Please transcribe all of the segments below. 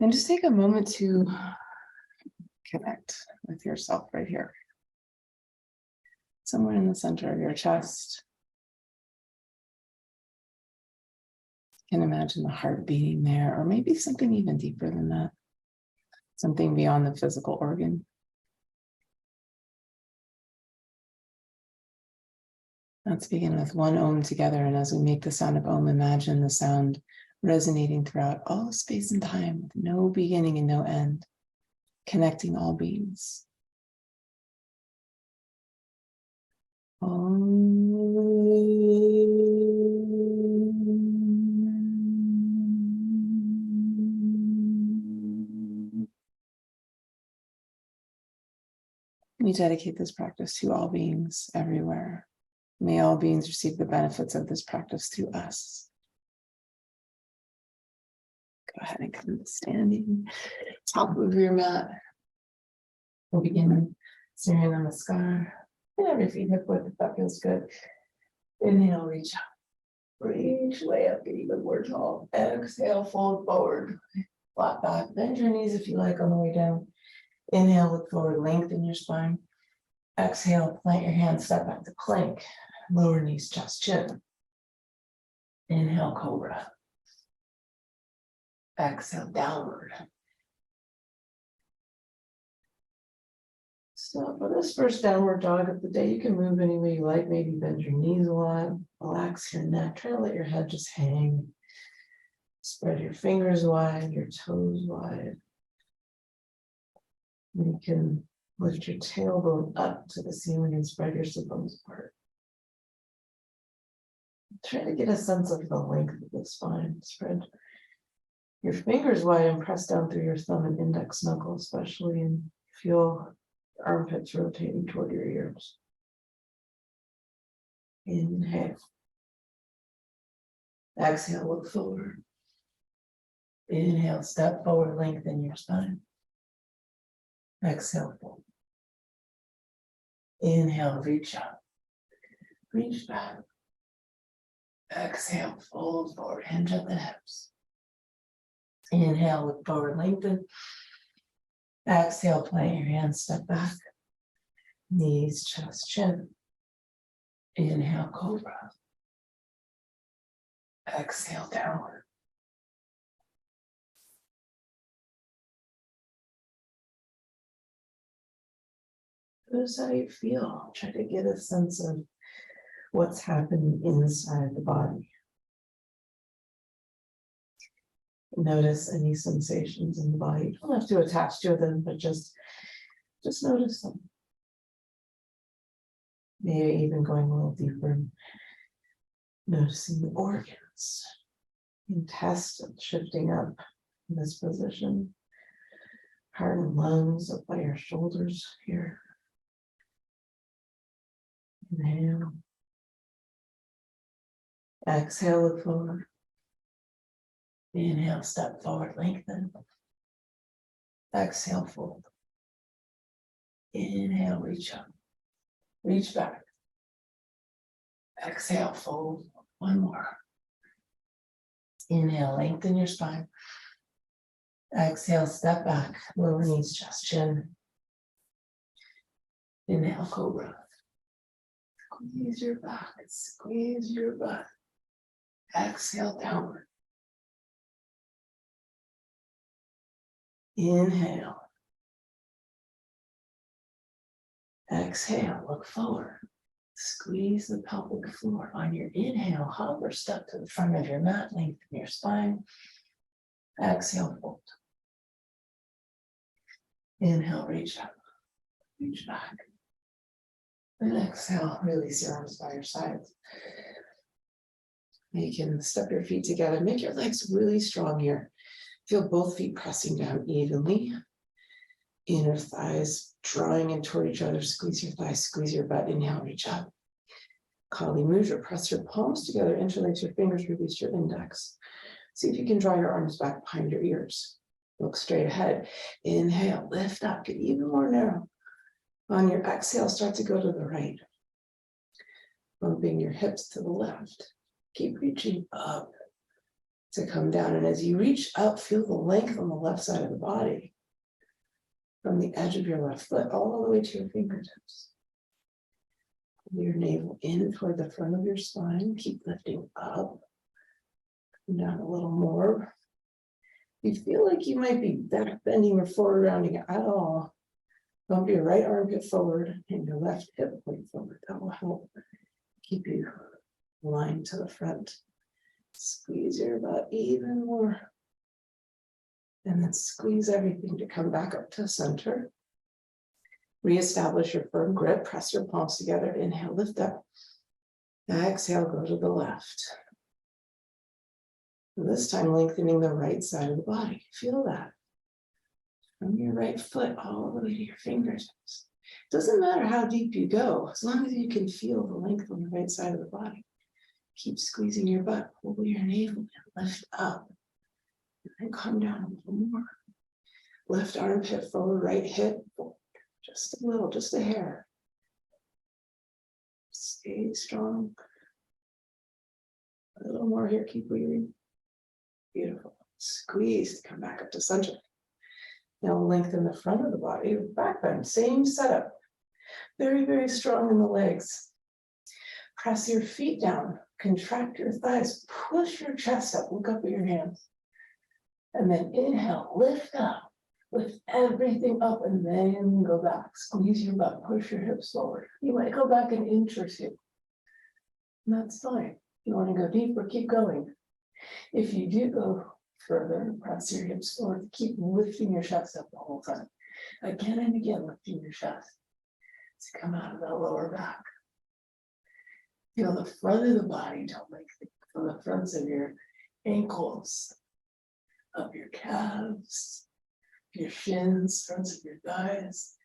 And just take a moment to connect with yourself right here. Somewhere in the center of your chest. You can imagine the heart beating there, or maybe something even deeper than that. Something beyond the physical organ. Let's begin with one Om together. And as we make the sound of Om, imagine the sound resonating throughout all space and time with no beginning and no end, connecting all beings. We dedicate this practice to all beings everywhere. May all beings receive the benefits of this practice through us. Go ahead and come to standing. Top of your mat. We'll begin Surya Namaskar. And every feet hip width if that feels good. Inhale, reach up. Reach way up, get even more tall. Exhale, fold forward. Flat back. Bend your knees if you like on the way down. Inhale, look forward, lengthen your spine. Exhale, plant your hands, step back to plank. Lower knees, chest, chin. Inhale, cobra. Exhale, downward. So for this first downward dog of the day, you can move any way you like. Maybe bend your knees a lot, relax your neck, try to let your head just hang. Spread your fingers wide, your toes wide. You can lift your tailbone up to the ceiling and spread your sit bones apart. Try to get a sense of the length of the spine. Spread your fingers wide and press down through your thumb and index knuckle, especially, and feel your armpits rotating toward your ears. Inhale. Exhale, look forward. Inhale, step forward, lengthen your spine. Exhale, fold. Inhale, reach up. Reach back. Exhale, fold forward, hinge at the hips. Inhale, look forward, lengthen. Exhale, plant your hands, step back. Knees, chest, chin. Inhale, cobra. Exhale, downward. Notice how you feel. Try to get a sense of what's happening inside the body. Notice any sensations in the body. You don't have to attach to them, but just notice them. Maybe even going a little deeper, noticing the organs, intestine shifting up in this position. Heart and lungs up by your shoulders here. Inhale. Exhale, look forward. Inhale, step forward, lengthen. Exhale, fold. Inhale, reach up. Reach back. Exhale, fold. One more. Inhale, lengthen your spine. Exhale, step back. Lower knees, chest, chin. Inhale, cobra. Squeeze your back. Squeeze your butt. Exhale, downward. Inhale. Exhale, look forward. Squeeze the pelvic floor. On your inhale, hover, step to the front of your mat, lengthen your spine. Exhale, fold. Inhale, reach up. Reach back. And exhale, release your arms by your sides. You can step your feet together. Make your legs really strong here. Feel both feet pressing down evenly. Inner thighs drawing in toward each other. Squeeze your thighs, squeeze your butt. Inhale, reach up. Kali Mudra. Press your palms together. Interlace your fingers. Release your index. See if you can draw your arms back behind your ears. Look straight ahead. Inhale, lift up. Get even more narrow. On your exhale, start to go to the right. Bumping your hips to the left. Keep reaching up. to come down. And as you reach up, feel the length on the left side of the body, from the edge of your left foot all the way to your fingertips. Pull your navel in toward the front of your spine. Keep lifting up. Come down a little more. If you feel like you might be back bending or forward rounding at all, bump your right armpit forward and your left hip point forward. That will help keep you aligned to the front. Squeeze your butt even more. And then squeeze everything to come back up to center. Reestablish your firm grip. Press your palms together. Inhale, lift up. Exhale, go to the left. And this time, lengthening the right side of the body. Feel that. From your right foot all the way to your fingertips. Doesn't matter how deep you go, as long as you can feel the length on the right side of the body. Keep squeezing your butt. Pull your navel and lift up. And come down a little more. Left armpit forward, right hip forward. Just a little, just a hair. Stay strong. A little more here, keep breathing. Beautiful. Squeeze to come back up to center. Now lengthen the front of the body, back bend, same setup. Very, very strong in the legs. Press your feet down, contract your thighs, push your chest up, look up at your hands. And then inhale, lift up, lift everything up, and then go back. Squeeze your butt, push your hips forward. You might go back an inch or two. And that's fine. If you want to go deeper, keep going. If you do go further, press your hips forward. Keep lifting your chest up the whole time. Again and again, lifting your chest to come out of that lower back. Feel the front of the body, don't like from the fronts of your ankles, up your calves, your shins, fronts of your thighs,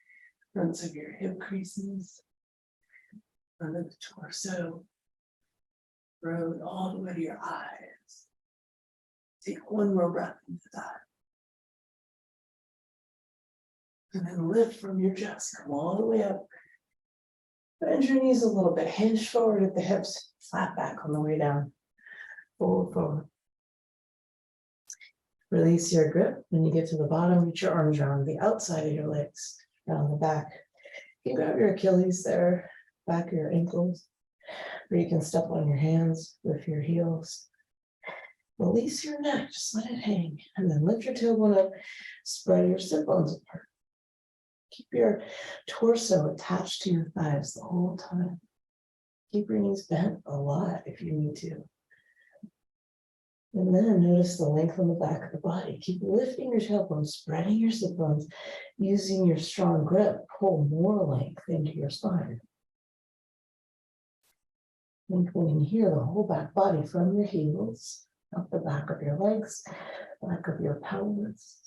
fronts of your hip creases, front of the torso, road all the way to your eyes. Take one more breath into that. And then lift from your chest, come all the way up. Bend your knees a little bit, hinge forward at the hips, flat back on the way down. Fold forward. Release your grip. When you get to the bottom, reach your arms around the outside of your legs, around the back. You can grab your Achilles there, back of your ankles, or you can step on your hands with your heels. Release your neck, just let it hang, and then lift your tailbone up, spread your sit bones apart. Keep your torso attached to your thighs the whole time. Keep your knees bent a lot if you need to. And then notice the length on the back of the body. Keep lifting your tailbone, spreading your sit bones, using your strong grip. Pull more length into your spine. Lengthening here the whole back body from your heels, up the back of your legs, back of your pelvis,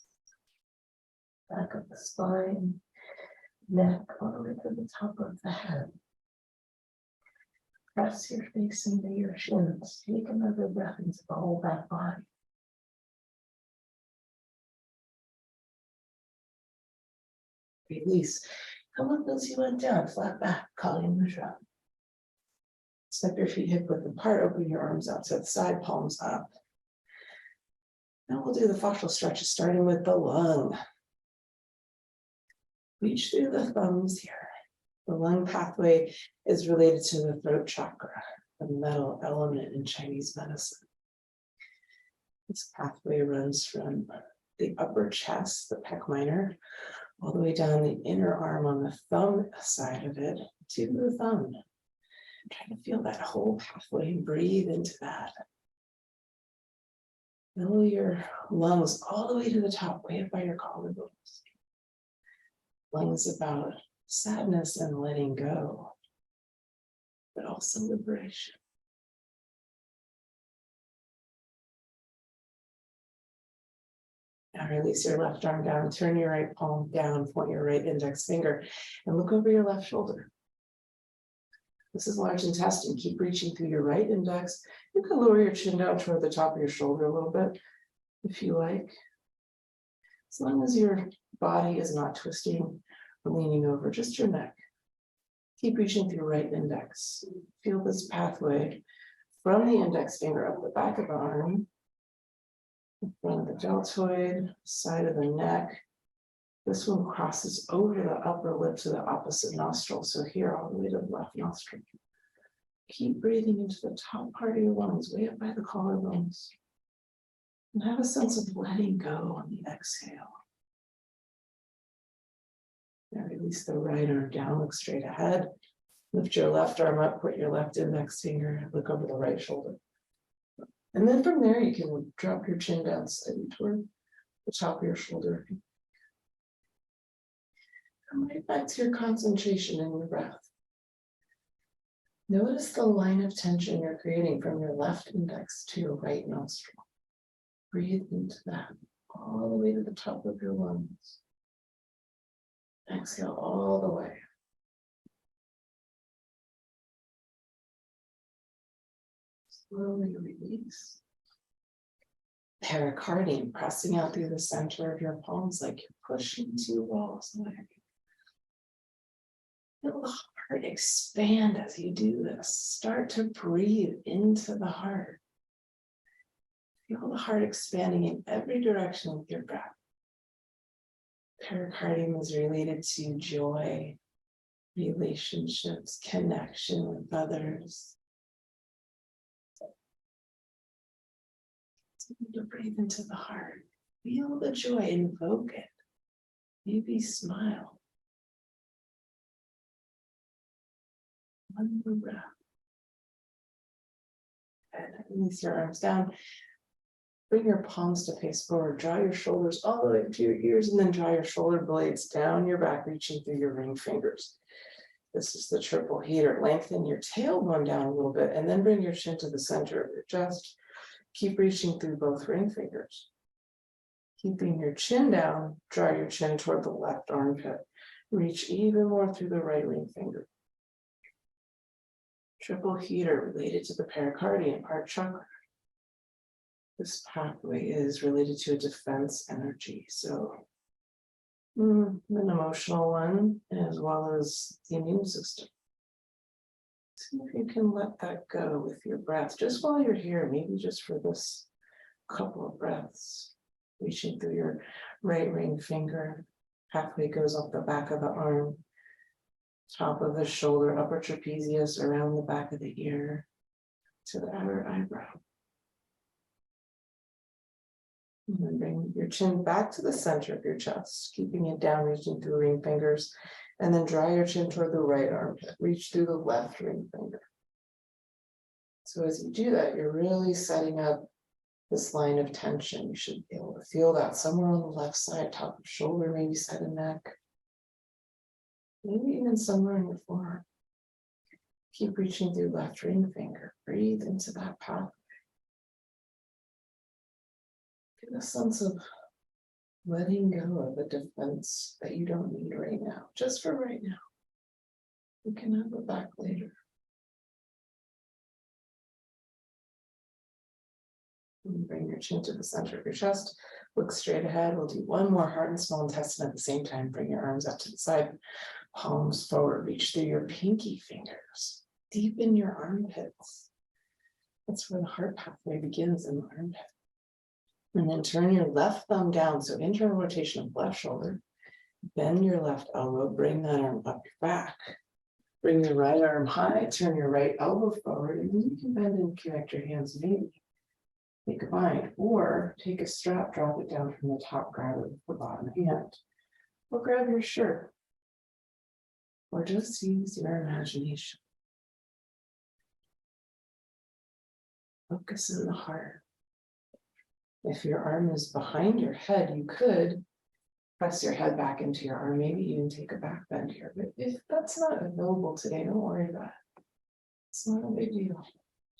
back of the spine, neck, all the way to the top of the head. Press your face into your shins. Take another breath into the whole back body. Release. Come up as you went down, flat back, Kali Mudra. Step your feet hip width apart, open your arms out to the side, palms up. Now we'll do the fascial stretches, starting with the lung. Reach through the thumbs here. The lung pathway is related to the throat chakra, the metal element in Chinese medicine. This pathway runs from the upper chest, the pec minor, all the way down the inner arm on the thumb side of it to the thumb. Try to feel that whole pathway and breathe into that. Fill your lungs all the way to the top, way up by your collarbones. Lungs about sadness and letting go, but also liberation. Now release your left arm down, turn your right palm down, point your right index finger, and look over your left shoulder. This is large intestine. Keep reaching through your right index. You can lower your chin down toward the top of your shoulder a little bit, if you like. As long as your body is not twisting or leaning over, just your neck. Keep reaching through right index. Feel this pathway from the index finger up the back of the arm The front of the deltoid, side of the neck. This one crosses over the upper lip to the opposite nostril. So here, all the way to the left nostril. Keep breathing into the top part of your lungs, way up by the collarbones. And have a sense of letting go on the exhale. Now release the right arm down, look straight ahead. Lift your left arm up, put your left index finger, look over the right shoulder. And then from there, you can drop your chin down slightly toward the top of your shoulder. Come right back to your concentration in your breath. Notice the line of tension you're creating from your left index to your right nostril. Breathe into that all the way to the top of your lungs. Exhale all the way. Slowly release. Pericardium pressing out through the center of your palms like you're pushing two walls away. Feel the heart expand as you do this. Start to breathe into the heart. Feel the heart expanding in every direction with your breath. Pericardium is related to joy, relationships, connection with others. To breathe into the heart. Feel the joy, invoke it. Maybe smile. One more breath. And release your arms down. Bring your palms to face forward. Draw your shoulders all the way to your ears and then draw your shoulder blades down your back, reaching through your ring fingers. This is the triple heater. Lengthen your tailbone down a little bit and then bring your chin to the center of your chest. Keep reaching through both ring fingers. Keeping your chin down, draw your chin toward the left armpit. Reach even more through the right ring finger. Triple heater related to the pericardium, heart chakra. This pathway is related to a defense energy. So an emotional one, as well as the immune system. See if you can let that go with your breath, just while you're here, maybe just for this couple of breaths. Reaching through your right ring finger, halfway goes up the back of the arm, top of the shoulder, upper trapezius, around the back of the ear, to the outer eyebrow. And then bring your chin back to the center of your chest, keeping it down, reaching through ring fingers, and then draw your chin toward the right armpit. Reach through the left ring finger. So as you do that, you're really setting up this line of tension. You should be able to feel that somewhere on the left side, top of shoulder, maybe side of neck, maybe even somewhere in your forearm. Keep reaching through left ring finger. Breathe into that path. Get a sense of letting go of a defense that you don't need right now, just for right now. You can have it back later. And bring your chin to the center of your chest. Look straight ahead. We'll do one more heart and small intestine at the same time. Bring your arms up to the side, palms forward. Reach through your pinky fingers. Deepen your armpits. That's where the heart pathway begins, in the armpit. And then turn your left thumb down. So internal rotation of left shoulder. Bend your left elbow. Bring that arm up your back. Bring your right arm high. Turn your right elbow forward. And then you can bend and connect your hands maybe. Make a bind. Or take a strap, drop it down from the top, grab it with the bottom hand. Or grab your shirt. Or just use your imagination. Focus in the heart. If your arm is behind your head, you could press your head back into your arm, maybe even take a back bend here. But if that's not available today, don't worry about it. It's not a big deal.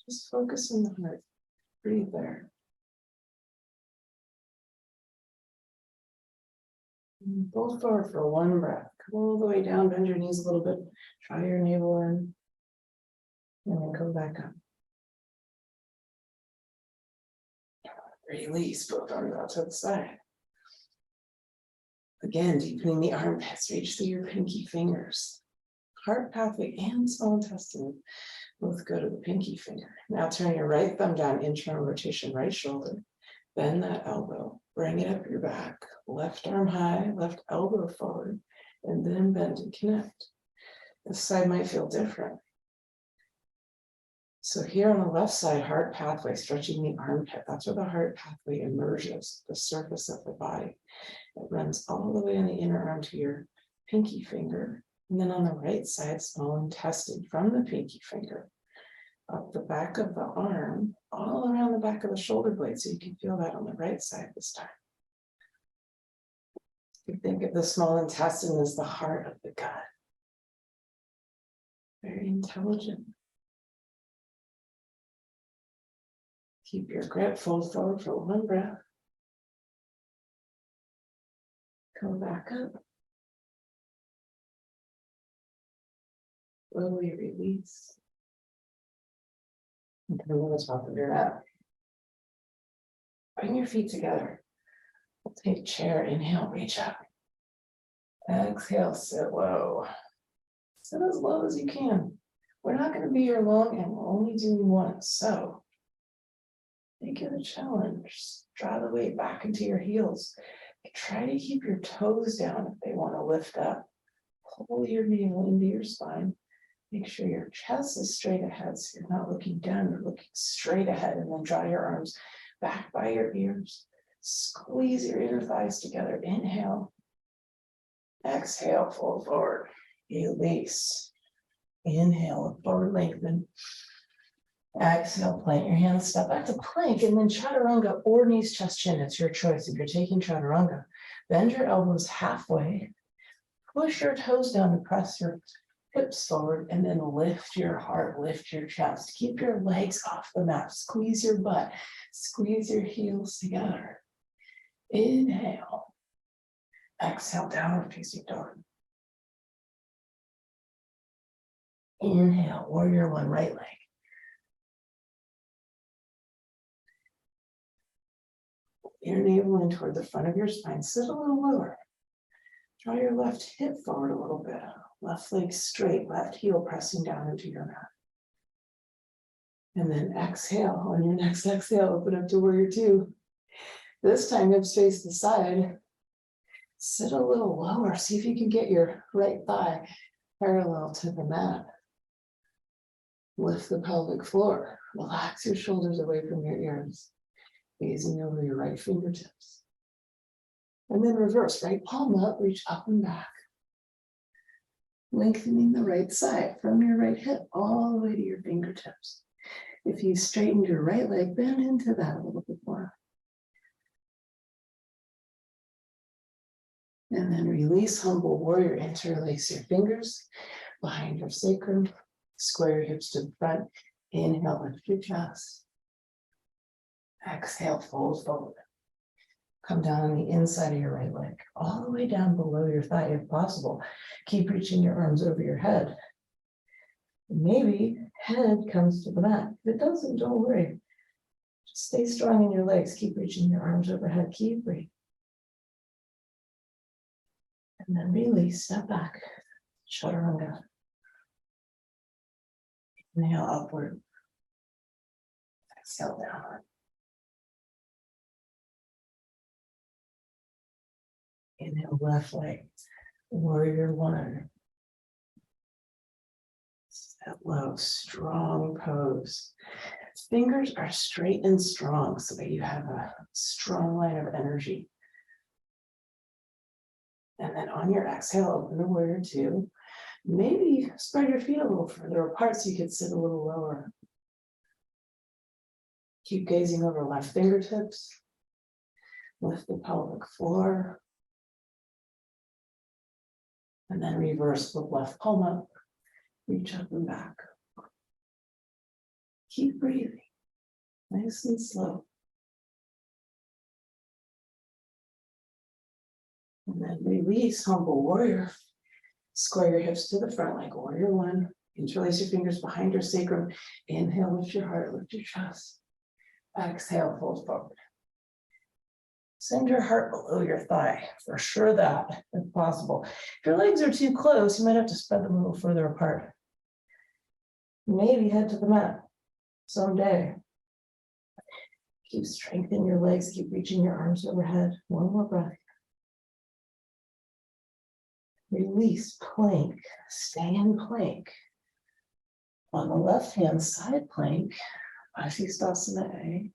Just focus in the heart. Breathe there. And fold forward for one breath. Come all the way down, bend your knees a little bit. Try your navel in. And then come back up. Release, both arms out to the side. Again, deepening the armpits, reach through your pinky fingers. Heart pathway and small intestine both go to the pinky finger. Now turn your right thumb down, internal rotation, right shoulder. Bend that elbow, bring it up your back, left arm high, left elbow forward, and then bend and connect. This side might feel different. So here on the left side, heart pathway, stretching the armpit, that's where the heart pathway emerges, the surface of the body. It runs all the way on the inner arm to your pinky finger. And then on the right side, small intestine from the pinky finger up the back of the arm, all around the back of the shoulder blade. So you can feel that on the right side this time. You think of the small intestine as the heart of the gut. Very intelligent. Keep your grip, fold forward for one breath. Come back up. Slowly release. And come to the top of your mat. Bring your feet together. We'll take chair, inhale, reach up. Exhale, sit low. Sit as low as you can. We're not going to be here long and we're only doing one. So make it a challenge. Draw the weight back into your heels. Try to keep your toes down if they want to lift up. Pull your navel into your spine. Make sure your chest is straight ahead so you're not looking down, you're looking straight ahead, and then draw your arms back by your ears. Squeeze your inner thighs together. Inhale. Exhale, fold forward. Release. Inhale, forward lengthen. Exhale, plant your hands, step back to plank, and then chaturanga or knees, chest, chin. It's your choice. If you're taking chaturanga, bend your elbows halfway, push your toes down to press your hips forward, and then lift your heart, lift your chest. Keep your legs off the mat. Squeeze your butt. Squeeze your heels together. Inhale. Exhale, downward facing dog. Inhale, warrior one, right leg. Your navel in toward the front of your spine. Sit a little lower. Draw your left hip forward a little bit. Left leg straight, left heel pressing down into your mat. And then exhale. On your next exhale, open up to warrior two. This time, hips face the side. Sit a little lower. See if you can get your right thigh parallel to the mat. Lift the pelvic floor. Relax your shoulders away from your ears. Gazing over your right fingertips. And then reverse, right palm up, reach up and back. Lengthening the right side from your right hip all the way to your fingertips. If you straightened your right leg, bend into that a little bit more. And then release, humble warrior, interlace your fingers behind your sacrum. Square your hips to the front. Inhale, lift your chest. Exhale, fold forward. Come down on the inside of your right leg, all the way down below your thigh if possible. Keep reaching your arms over your head. Maybe head comes to the mat. If it doesn't, don't worry. Just stay strong in your legs. Keep reaching your arms overhead. Keep breathing. And then release, step back. Chaturanga. Inhale upward. Exhale downward. Inhale, left leg, warrior one. Set low, strong pose. Fingers are straight and strong so that you have a strong line of energy. And then on your exhale, open to warrior two. Maybe spread your feet a little further apart so you can sit a little lower. Keep gazing over left fingertips. Lift the pelvic floor. And then reverse the left palm up, reach up and back. Keep breathing, nice and slow. And then release, humble warrior. Square your hips to the front like warrior one. Interlace your fingers behind your sacrum. Inhale, lift your heart, lift your chest. Exhale, fold forward. Send your heart below your thigh, for sure that, if possible. If your legs are too close, you might have to spread them a little further apart. Maybe head to the mat someday. Keep strengthening your legs, keep reaching your arms overhead. One more breath. Release, plank, stay in plank. On the left-hand side plank, asana A.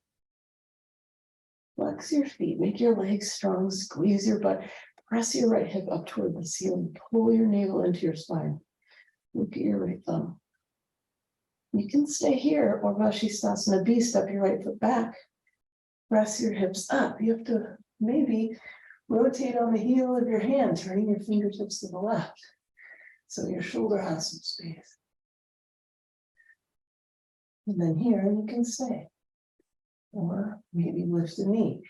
Flex your feet, make your legs strong, squeeze your butt, press your right hip up toward the ceiling, pull your navel into your spine. Look at your right thumb. You can stay here, or asana B, step your right foot back, press your hips up. You have to maybe rotate on the heel of your hand, turning your fingertips to the left, so your shoulder has some space. And then here you can stay, or maybe lift the knee.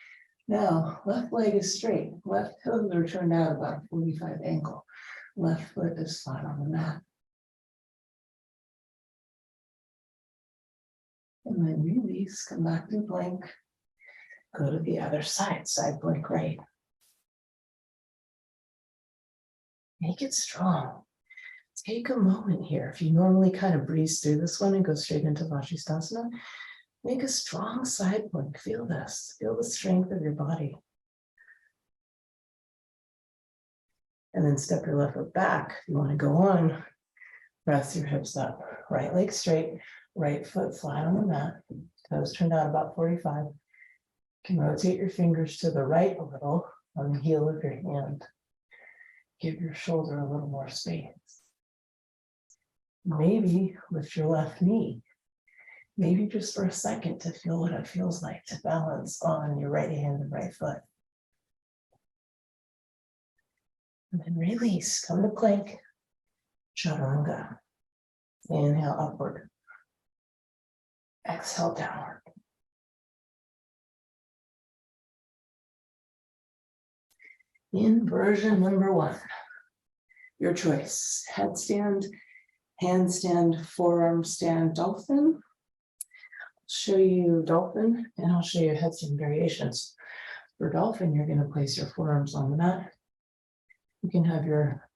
Now, left leg is straight, left toes are turned out about a 45 angle. Left foot is flat on the mat. And then release, come back to plank. Go to the other side, side plank right. Make it strong. Take a moment here. If you normally kind of breeze through this one and go straight into Vashisthasana, make a strong side plank. Feel this. Feel the strength of your body. And then step your left foot back. If you want to go on, press your hips up. Right leg straight, right foot flat on the mat. Toes turned out about 45. You can rotate your fingers to the right a little on the heel of your hand. Give your shoulder a little more space. Maybe lift your left knee. Maybe just for a second to feel what it feels like to balance on your right hand and right foot. And then release, come to plank, chaturanga. Inhale upward. Exhale downward. Inversion number 1. Your choice. Headstand, handstand, forearm stand, dolphin. I'll show you dolphin and I'll show you headstand variations. For dolphin, you're going to place your forearms on the mat. You can have your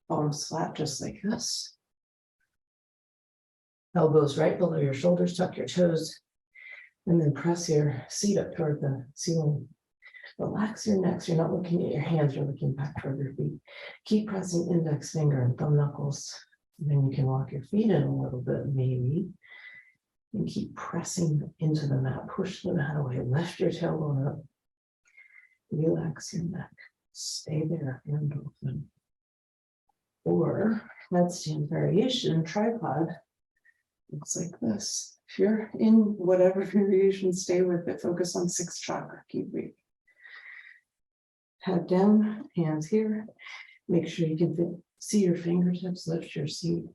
palms flat just like this. Elbows right below your shoulders, tuck your toes, and then press your seat up toward the ceiling. Relax your neck so you're not looking at your hands, you're looking back toward your feet. Keep pressing index finger and thumb knuckles. And then you can walk your feet in a little bit, maybe. And keep pressing into the mat. Push the mat away. Lift your tailbone up. Relax your neck. Stay there in dolphin. Or headstand variation, tripod. Looks like this. If you're in whatever variation, stay with it. Focus on 6th chakra. Keep breathing. Head down, hands here. Make sure you can see your fingertips. Lift your seat.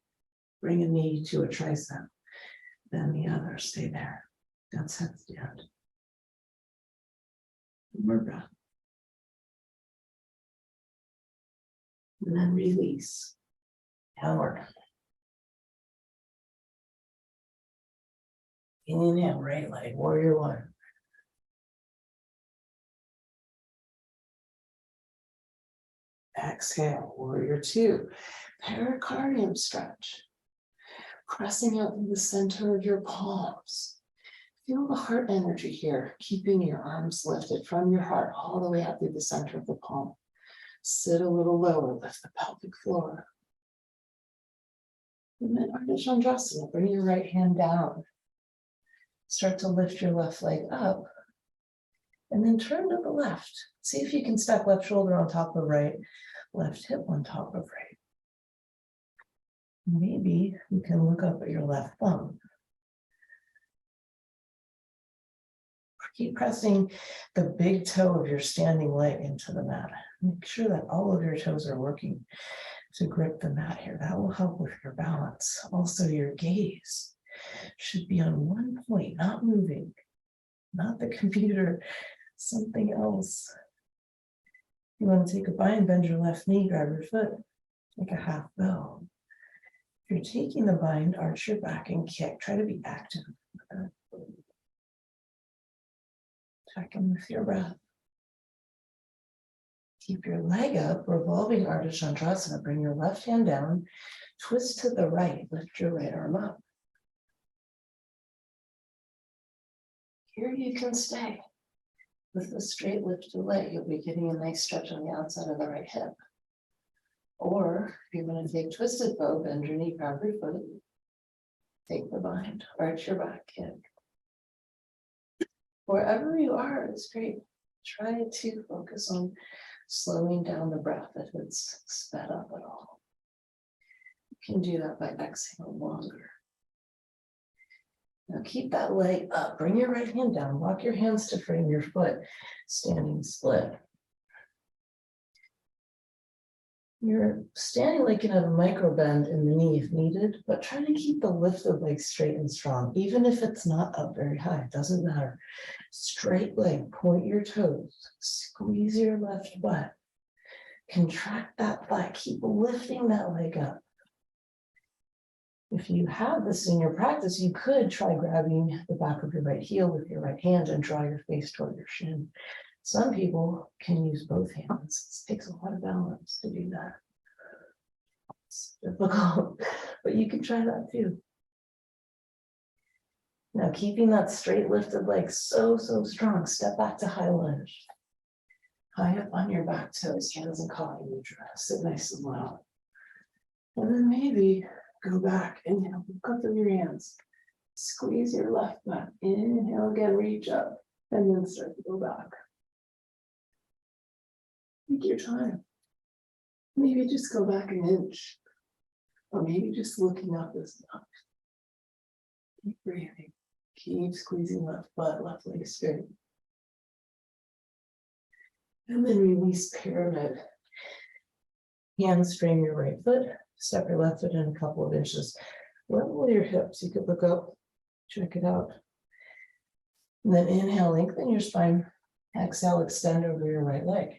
Bring a knee to a tricep. Then the other. Stay there. That's headstand. One more breath. And then release. Downward. Inhale, right leg, warrior 1. Exhale, warrior 2. Pericardium stretch. Pressing out in the center of your palms. Feel the heart energy here, keeping your arms lifted from your heart all the way out through the center of the palm. Sit a little lower, lift the pelvic floor. And then Ardha Chandrasana, bring your right hand down. Start to lift your left leg up. And then turn to the left. See if you can stack left shoulder on top of right, left hip on top of right. Maybe you can look up at your left thumb. Keep pressing the big toe of your standing leg into the mat. Make sure that all of your toes are working to grip the mat here. That will help with your balance. Also, your gaze should be on one point, not moving, not the computer, something else. You want to take a bind, bend your left knee, grab your foot, like a half bow. If you're taking the bind, arch your back and kick. Try to be active. Check in with your breath. Keep your leg up, revolving Ardha Chandrasana. Bring your left hand down, twist to the right, lift your right arm up. Here you can stay. With a straight lifted leg, you'll be getting a nice stretch on the outside of the right hip. Or if you're going to take twisted bow, bend your knee, grab your foot, take the bind, arch your back, kick. Wherever you are, it's great. Try to focus on slowing down the breath if it's sped up at all. You can do that by exhaling longer. Now keep that leg up. Bring your right hand down. Walk your hands to frame your foot. Standing split. You're standing like you have a micro bend in the knee if needed, but try to keep the lifted leg straight and strong, even if it's not up very high. It doesn't matter. Straight leg, point your toes, squeeze your left butt, contract that butt, keep lifting that leg up. If you have this in your practice, you could try grabbing the back of your right heel with your right hand and draw your face toward your shin. Some people can use both hands. It takes a lot of balance to do that. It's difficult, but you can try that too. Now, keeping that straight lifted leg so strong, step back to high lunge. High up on your back toes, hands and collar mudra. Sit nice and low. And then maybe go back, inhale, look up through your hands. Squeeze your left butt. Inhale again, reach up, and then start to go back. Take your time. Maybe just go back an inch. Or maybe just looking up is enough. Keep breathing. Keep squeezing left butt, left leg straight. And then release pyramid. Hands frame your right foot. Step your left foot in a couple of inches. Level your hips. You could look up, check it out. And then inhale, lengthen your spine. Exhale, extend over your right leg.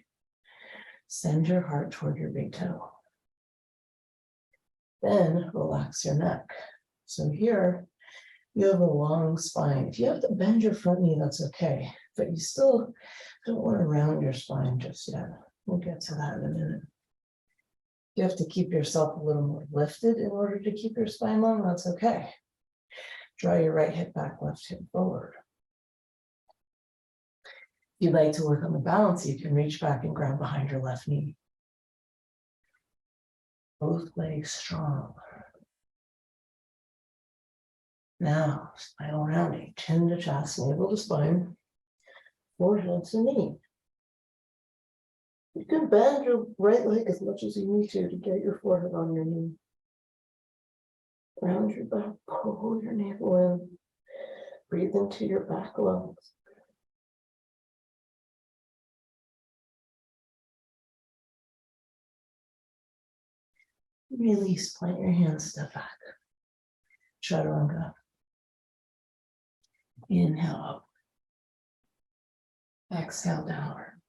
Send your heart toward your big toe. Then relax your neck. So here, you have a long spine. If you have to bend your front knee, that's okay. But you still don't want to round your spine just yet. We'll get to that in a minute. You have to keep yourself a little more lifted in order to keep your spine long. That's okay. Draw your right hip back, left hip forward. If you'd like to work on the balance, you can reach back and grab behind your left knee. Both legs strong. Now, spinal rounding, chin to chest, navel to spine, forehead to knee. You can bend your right leg as much as you need to get your forehead on your knee. Round your back, pull your navel in, breathe into your back lungs. Release, plant your hands, step back. Chaturanga. Inhale up. Exhale downward.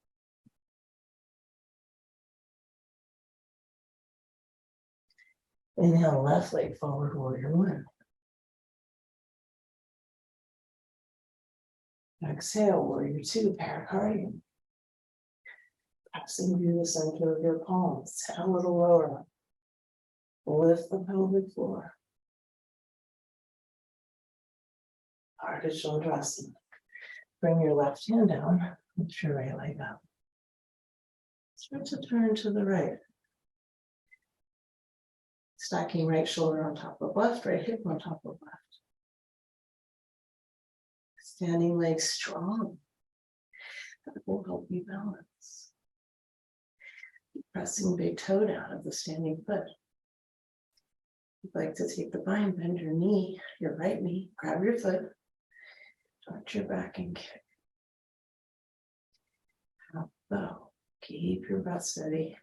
Inhale, left leg forward, warrior one. Exhale, warrior two, pericardium. Pressing through the center of your palms, head a little lower. Lift the pelvic floor. Heart to shoulder asana. Bring your left hand down, lift your right leg up. Start to turn to the right. Stacking right shoulder on top of left, right hip on top of left. Standing legs strong. That will help you balance. Pressing big toe down of the standing foot. If you'd like to take the bind, bend your knee, your right knee, grab your foot, arch your back and kick. Half bow. Keep your breath steady.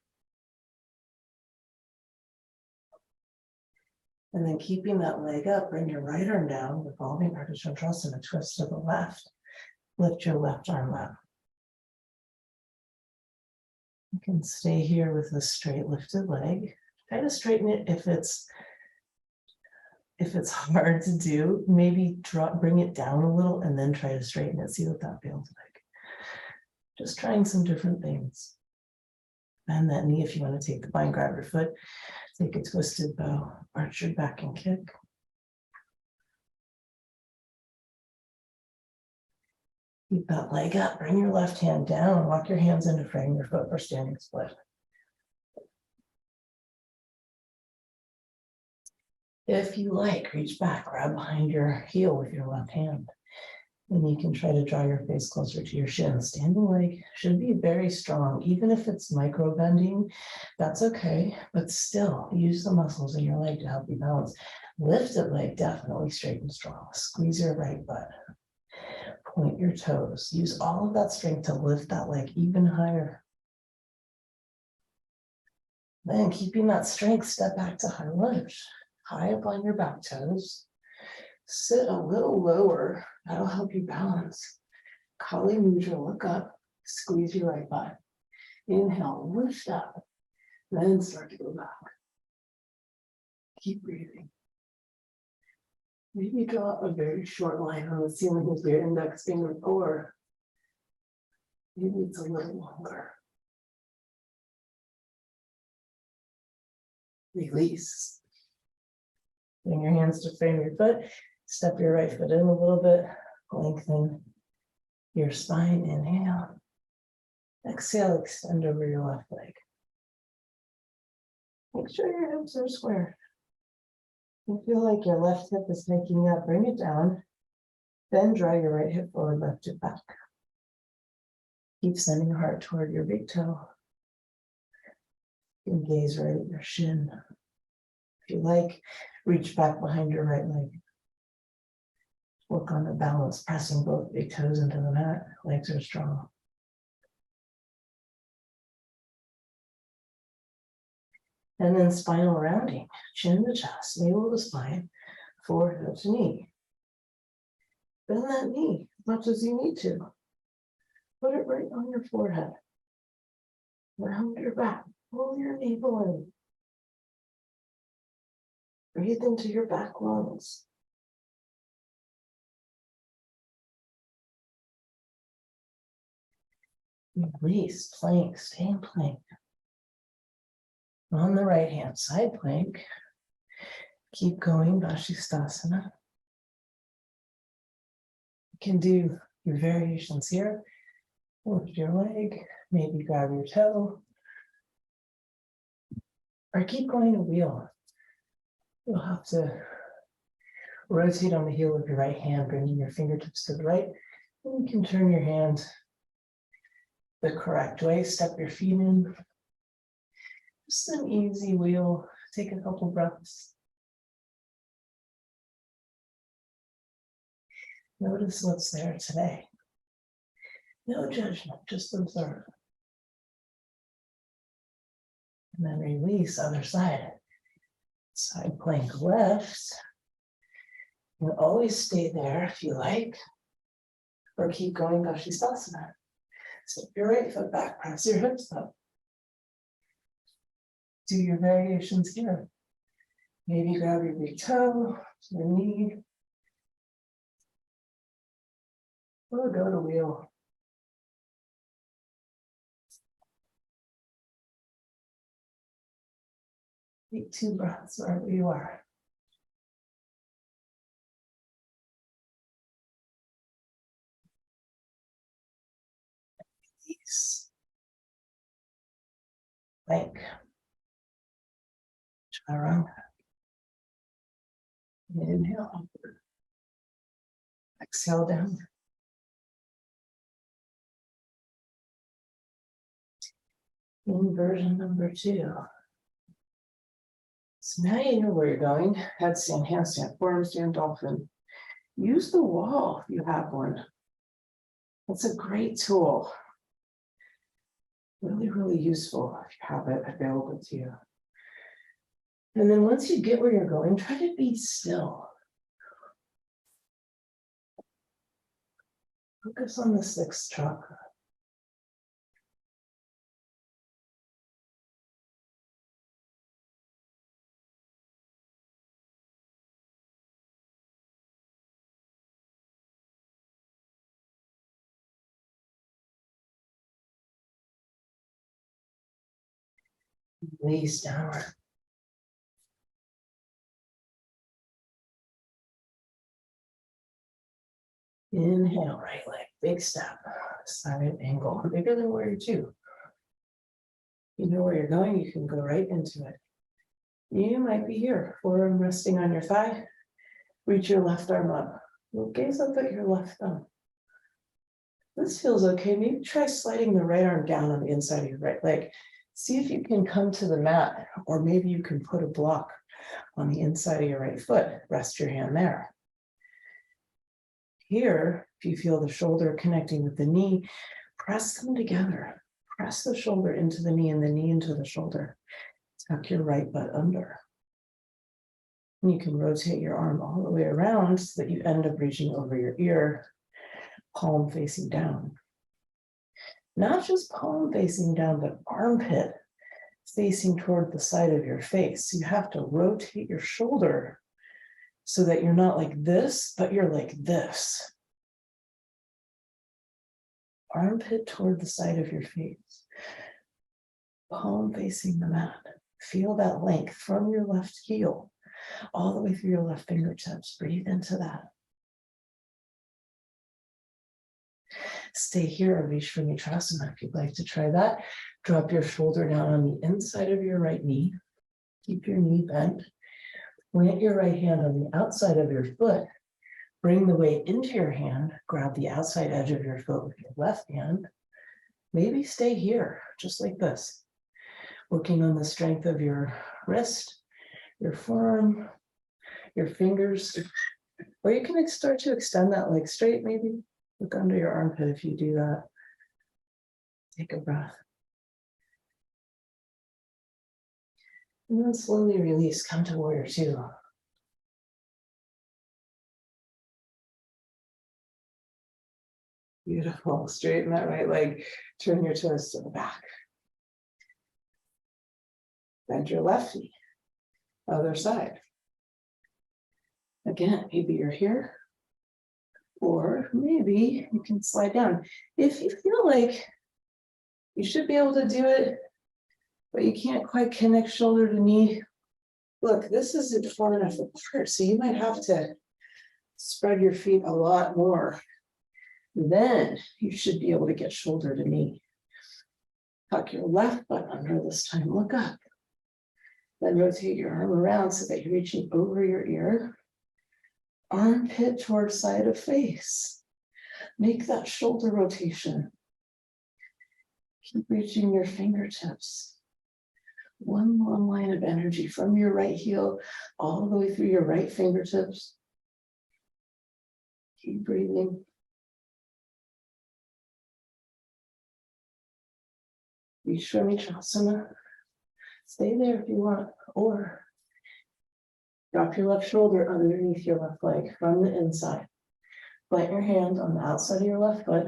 And then keeping that leg up, bring your right arm down, revolving Ardha Chandrasana, twist to the left. Lift your left arm up. You can stay here with a straight lifted leg. Try to straighten it if it's hard to do. Maybe bring it down a little and then try to straighten it. See what that feels like. Just trying some different things. Bend that knee if you want to take the bind, grab your foot. Take a twisted bow, arch your back and kick. Keep that leg up, bring your left hand down, walk your hands into frame your foot for standing split. If you like, reach back, grab behind your heel with your left hand. And you can try to draw your face closer to your shin. Standing leg should be very strong. Even if it's micro bending, that's okay. But still, use the muscles in your leg to help you balance. Lifted leg, definitely straight and strong. Squeeze your right butt. Point your toes. Use all of that strength to lift that leg even higher. Then keeping that strength, step back to high lunge. High up on your back toes. Sit a little lower. That'll help you balance. Kali Mudra, look up. Squeeze your right butt. Inhale, lift up. Then start to go back. Keep breathing. Maybe draw a very short line on the ceiling with your index finger, or maybe it's a little longer. Release. Bring your hands to frame your foot. Step your right foot in a little bit. Lengthen your spine. Inhale. Exhale, extend over your left leg. Make sure your hips are square. You feel like your left hip is making up, bring it down. Then draw your right hip forward, lift it back. Keep sending your heart toward your big toe. You can gaze right at your shin. If you like, reach back behind your right leg. Work on the balance, pressing both big toes into the mat. Legs are strong. And then spinal rounding, chin to chest, navel to spine, forehead to knee. Bend that knee as much as you need to. Put it right on your forehead. Round your back, pull your navel in. Breathe into your back lungs. Release, plank, stay in plank. On the right hand side plank, keep going, Vashisthasana. You can do your variations here. Lift your leg, maybe grab your toe, or keep going a wheel. You'll have to rotate on the heel of your right hand, bringing your fingertips to the right. And you can turn your hand the correct way, step your feet in. Just an easy wheel. Take a couple breaths. Notice what's there today. No judgment, just observe. And then release, other side. Side plank left. And always stay there if you like. Or keep going, Vashisthasana. Step your right foot back, press your hips up. Do your variations here. Maybe grab your big toe, your knee, or go to wheel. Take 2 breaths wherever you are. Release. Plank. Chaturanga. Inhale upward. Exhale down. Inversion number 2. So now you know where you're going. Headstand, handstand, forearm stand, dolphin. Use the wall if you have one. It's a great tool. Really, really useful if you have it available to you. And then once you get where you're going, try to be still. Focus on the 6th chakra. Release downward. Inhale, right leg, big step, side angle, bigger than warrior two. You know where you're going, you can go right into it. You might be here, forearm resting on your thigh. Reach your left arm up. Gaze up at your left thumb. This feels okay. Maybe try sliding the right arm down on the inside of your right leg. See if you can come to the mat, or maybe you can put a block on the inside of your right foot. Rest your hand there. Here, if you feel the shoulder connecting with the knee, press them together. Press the shoulder into the knee and the knee into the shoulder. Tuck your right butt under. And you can rotate your arm all the way around so that you end up reaching over your ear, palm facing down. Not just palm facing down, but armpit facing toward the side of your face. You have to rotate your shoulder so that you're not like this, but you're like this. Armpit toward the side of your face. Palm facing the mat. Feel that length from your left heel all the way through your left fingertips. Breathe into that. Stay here, Vishramitrasana. If you'd like to try that, drop your shoulder down on the inside of your right knee. Keep your knee bent. Plant your right hand on the outside of your foot. Bring the weight into your hand. Grab the outside edge of your foot with your left hand. Maybe stay here, just like this. Working on the strength of your wrist, your forearm, your fingers. Or you can start to extend that leg straight, maybe. Look under your armpit if you do that. Take a breath. And then slowly release, come to warrior two. Beautiful. Straighten that right leg. Turn your toes to the back. Bend your left knee. Other side. Again, maybe you're here. Or maybe you can slide down. If you feel like you should be able to do it, but you can't quite connect shoulder to knee, look, this isn't far enough apart, so you might have to spread your feet a lot more. Then you should be able to get shoulder to knee. Tuck your left butt under this time, look up. Then rotate your arm around so that you're reaching over your ear. Armpit towards side of face. Make that shoulder rotation. Keep reaching your fingertips. One long line of energy from your right heel all the way through your right fingertips. Keep breathing. Vishramitrasana. Stay there if you want, or drop your left shoulder underneath your left leg from the inside. Plant your hand on the outside of your left foot.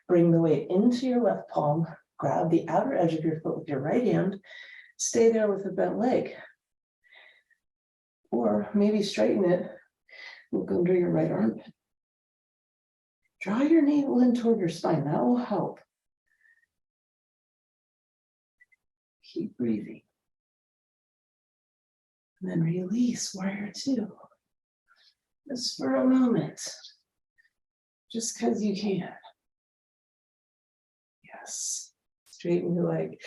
Bring the weight into your left palm. Grab the outer edge of your foot with your right hand. Stay there with a bent leg. Or maybe straighten it. Look under your right armpit. Draw your navel in toward your spine. That will help. Keep breathing. And then release, warrior two. Just for a moment. Just because you can. Yes. Straighten your leg.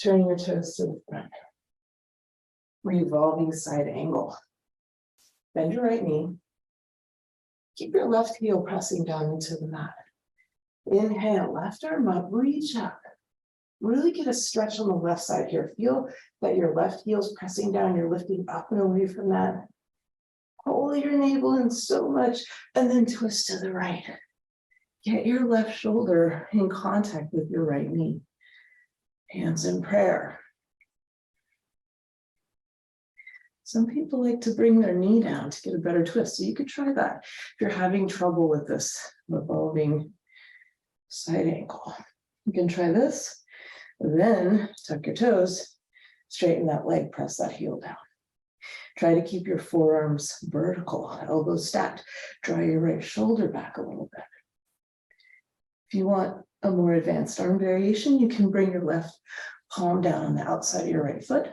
Turn your toes to the front. Revolving side angle. Bend your right knee. Keep your left heel pressing down into the mat. Inhale, left arm up, reach up. Really get a stretch on the left side here. Feel that your left heel is pressing down. You're lifting up and away from that. Hold your navel in so much and then twist to the right. Get your left shoulder in contact with your right knee. Hands in prayer. Some people like to bring their knee down to get a better twist. So you could try that if you're having trouble with this revolving side angle. You can try this. Then tuck your toes, straighten that leg, press that heel down. Try to keep your forearms vertical, elbows stacked. Draw your right shoulder back a little bit. If you want a more advanced arm variation, you can bring your left palm down on the outside of your right foot.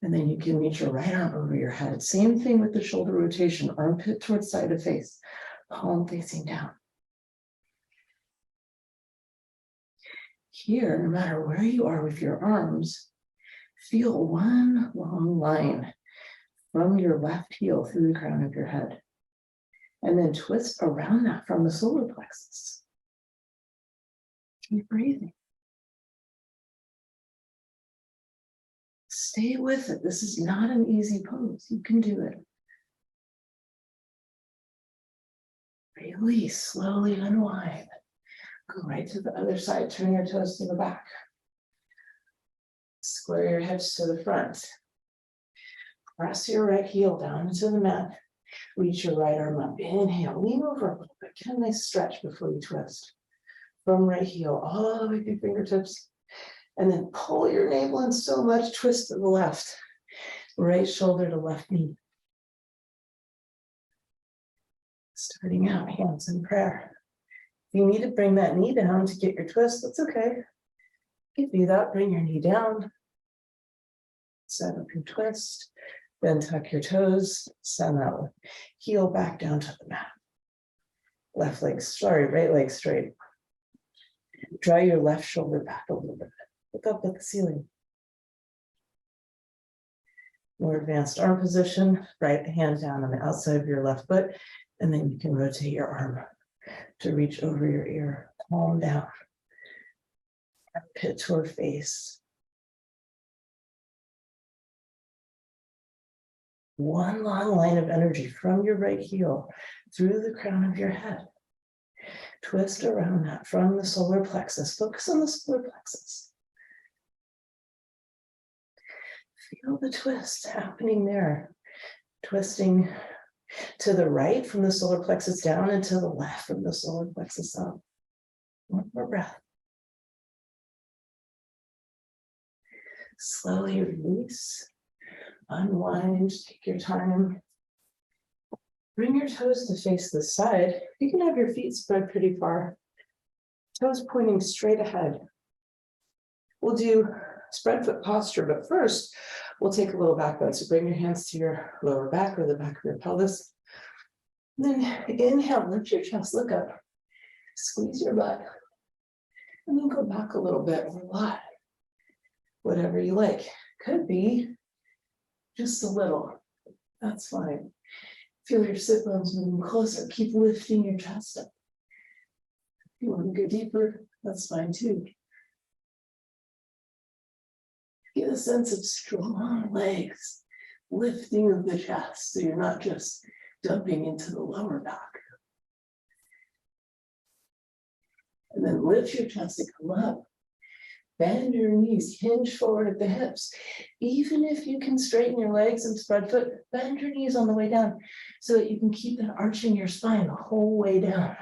And then you can reach your right arm over your head. Same thing with the shoulder rotation, armpit towards side of face. palm facing down. Here, no matter where you are with your arms, feel one long line from your left heel through the crown of your head, and then twist around that from the solar plexus. Keep breathing. Stay with it. This is not an easy pose. You can do it. Release, slowly unwind. Go right to the other side, turn your toes to the back. Square your hips to the front. Press your right heel down into the mat. Reach your right arm up. Inhale, lean over a little bit. Get a nice stretch before you twist. From right heel all the way to fingertips. And then pull your navel in so much, twist to the left. Right shoulder to left knee. Starting out, hands in prayer. If you need to bring that knee down to get your twist, that's okay. You can do that, bring your knee down. Set up your twist. Then tuck your toes, send that heel back down to the mat. Right leg straight. Draw your left shoulder back a little bit. Look up at the ceiling. More advanced arm position, right hand down on the outside of your left foot, and then you can rotate your arm to reach over your ear, palm down, armpit toward face. One long line of energy from your right heel through the crown of your head. Twist around that from the solar plexus. Focus on the solar plexus. Feel the twist happening there. Twisting to the right from the solar plexus down and to the left from the solar plexus up. One more breath. Slowly release. Unwind. Take your time. Bring your toes to face the side. You can have your feet spread pretty far. Toes pointing straight ahead. We'll do spread foot posture, but first we'll take a little back bend. So bring your hands to your lower back or the back of your pelvis. And then inhale, lift your chest, look up, squeeze your butt, and then go back a little bit or a lot. Whatever you like. Could be just a little. That's fine. Feel your sit bones moving closer. Keep lifting your chest up. If you want to go deeper, that's fine too. Get a sense of strong legs, lifting of the chest, so you're not just dumping into the lower back. And then lift your chest to come up. Bend your knees, hinge forward at the hips. Even if you can straighten your legs and spread foot, bend your knees on the way down so that you can keep that arching your spine the whole way down.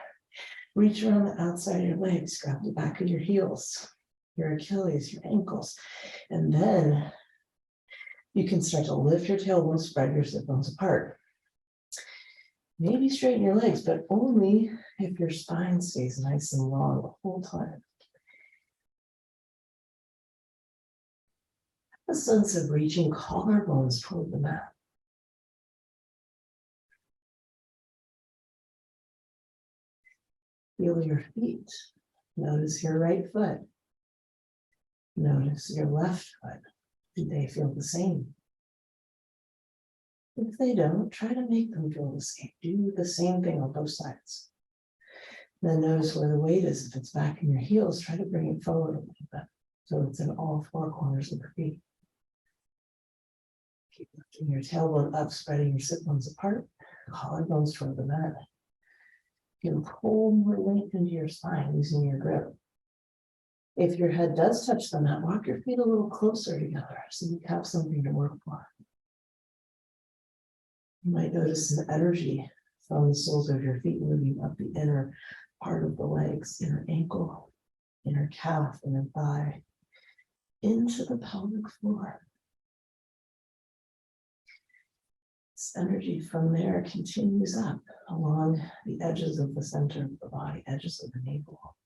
Reach around the outside of your legs, grab the back of your heels, your Achilles, your ankles, and then you can start to lift your tailbone, spread your sit bones apart. Maybe straighten your legs, but only if your spine stays nice and long the whole time. A sense of reaching collarbones toward the mat. Feel your feet. Notice your right foot. Notice your left foot. Do they feel the same? If they don't, try to make them feel the same. Do the same thing on both sides. Then notice where the weight is. If it's back in your heels, try to bring it forward a little bit so it's in all four corners of the feet. Keep lifting your tailbone up, spreading your sit bones apart, collarbones toward the mat. You can pull more length into your spine using your grip. If your head does touch the mat, walk your feet a little closer together so you have something to work for. You might notice an energy from the soles of your feet moving up the inner part of the legs, inner ankle, inner calf, inner thigh, into the pelvic floor. This energy from there continues up along the edges of the center of the body, edges of the navel,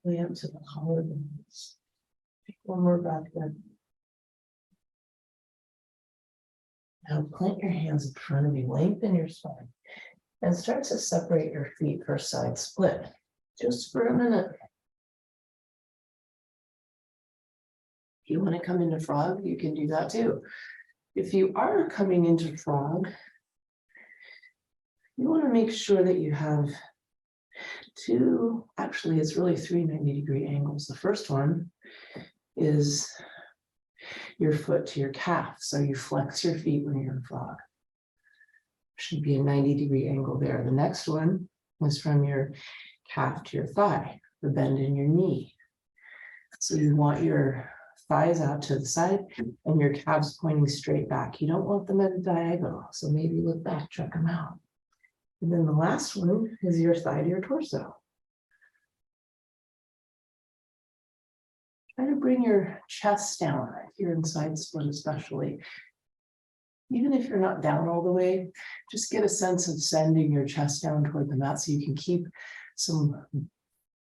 way up to the collarbones. Take one more breath in. Now plant your hands in front of you, lengthen your spine. And start to separate your feet for side split, just for a minute. If you want to come into frog, you can do that too. If you are coming into frog, you want to make sure that you have two, actually it's really 3 90-degree angles. The first one is your foot to your calf. So you flex your feet when you're in frog. Should be a 90-degree angle there. The next one is from your calf to your thigh, the bend in your knee. So you want your thighs out to the side and your calves pointing straight back. You don't want them at a diagonal. So maybe look back, check them out. And then the last one is your thigh to your torso. Try to bring your chest down if you're in side split, especially. Even if you're not down all the way, just get a sense of sending your chest down toward the mat so you can keep some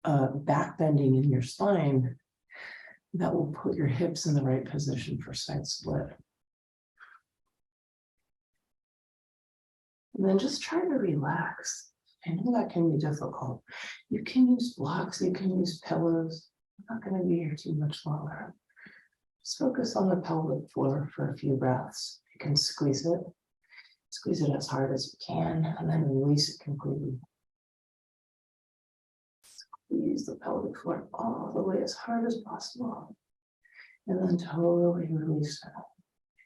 back bending in your spine. That will put your hips in the right position for side split. And then just try to relax. I know that can be difficult. You can use blocks, you can use pillows. I'm not going to be here too much longer. Just focus on the pelvic floor for a few breaths. You can squeeze it as hard as you can, and then release it completely. Squeeze the pelvic floor all the way as hard as possible, and then totally release it.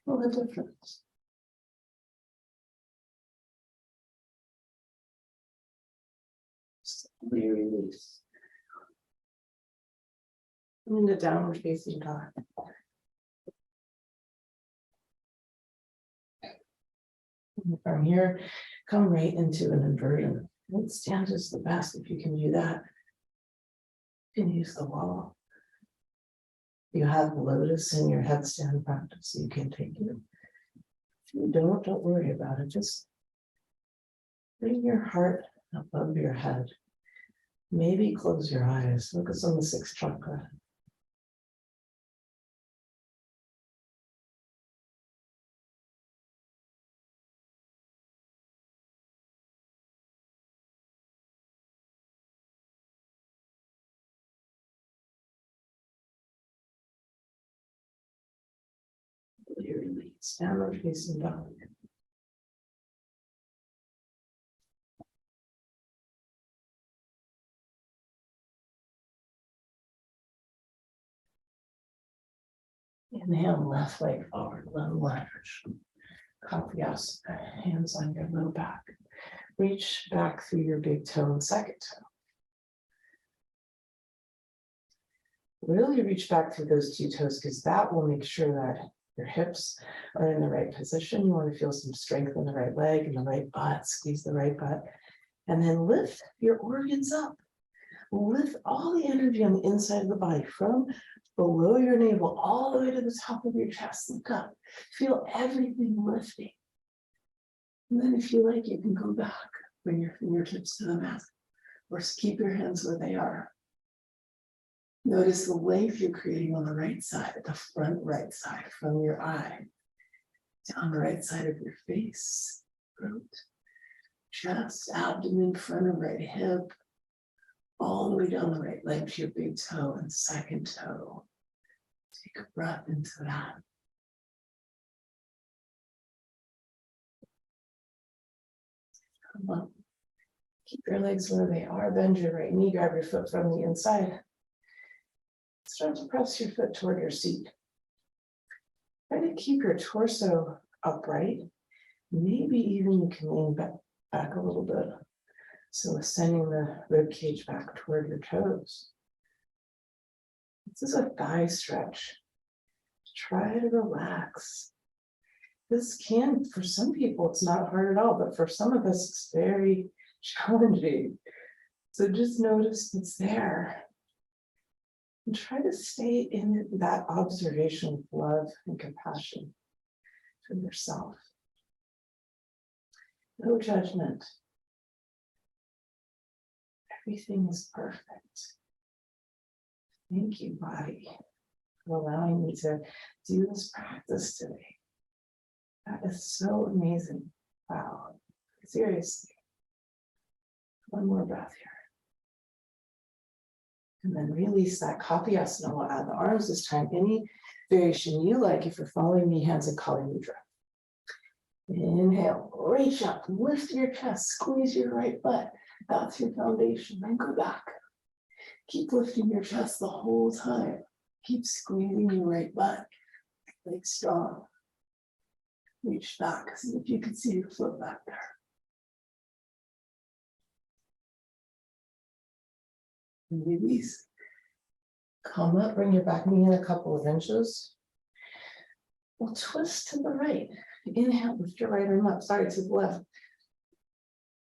Feel the difference. Slowly release. Come into downward facing dog. From here, come right into an inversion. Stand is the best if you can do that. You can use the wall. You have lotus in your headstand practice, so you can take it. If you don't worry about it. Just bring your heart above your head. Maybe close your eyes. Focus on the 6th chakra. Release, downward facing dog. Inhale, left leg forward, low lunge. Asana, hands on your low back. Reach back through your big toe and second toe. Really reach back through those 2 toes because that will make sure that your hips are in the right position. You want to feel some strength in the right leg and the right butt. Squeeze the right butt. And then lift your organs up. Lift all the energy on the inside of the body from below your navel all the way to the top of your chest. Look up. Feel everything lifting. And then if you like, you can go back. Bring your fingertips to the mat. Or keep your hands where they are. Notice the length you're creating on the right side, the front right side, from your eye down the right side of your face, throat, chest, abdomen, front of right hip, all the way down the right leg to your big toe and second toe. Take a breath into that. Come on. Keep your legs where they are. Bend your right knee, grab your foot from the inside. Start to press your foot toward your seat. Try to keep your torso upright. Maybe even you can lean back a little bit. So sending the rib cage back toward your toes. This is a thigh stretch. Try to relax. This can, for some people, it's not hard at all, but for some of us, it's very challenging. So just notice it's there. And try to stay in that observation of love and compassion for yourself. No judgment. Everything is perfect. Thank you, body, for allowing me to do this practice today. That is so amazing. Wow. Seriously. One more breath here. And then release that copy asana. We'll add the arms this time. Any variation you like, if you're following me, hands in Kali Mudra. Inhale, reach up, lift your chest, squeeze your right butt. That's your foundation. Then go back. Keep lifting your chest the whole time. Keep squeezing your right butt. Legs strong. Reach back. See if you can see your foot back there. And release. Come up, bring your back knee in a couple of inches. We'll twist to the right. Inhale, lift your right arm up. Sorry, to the left.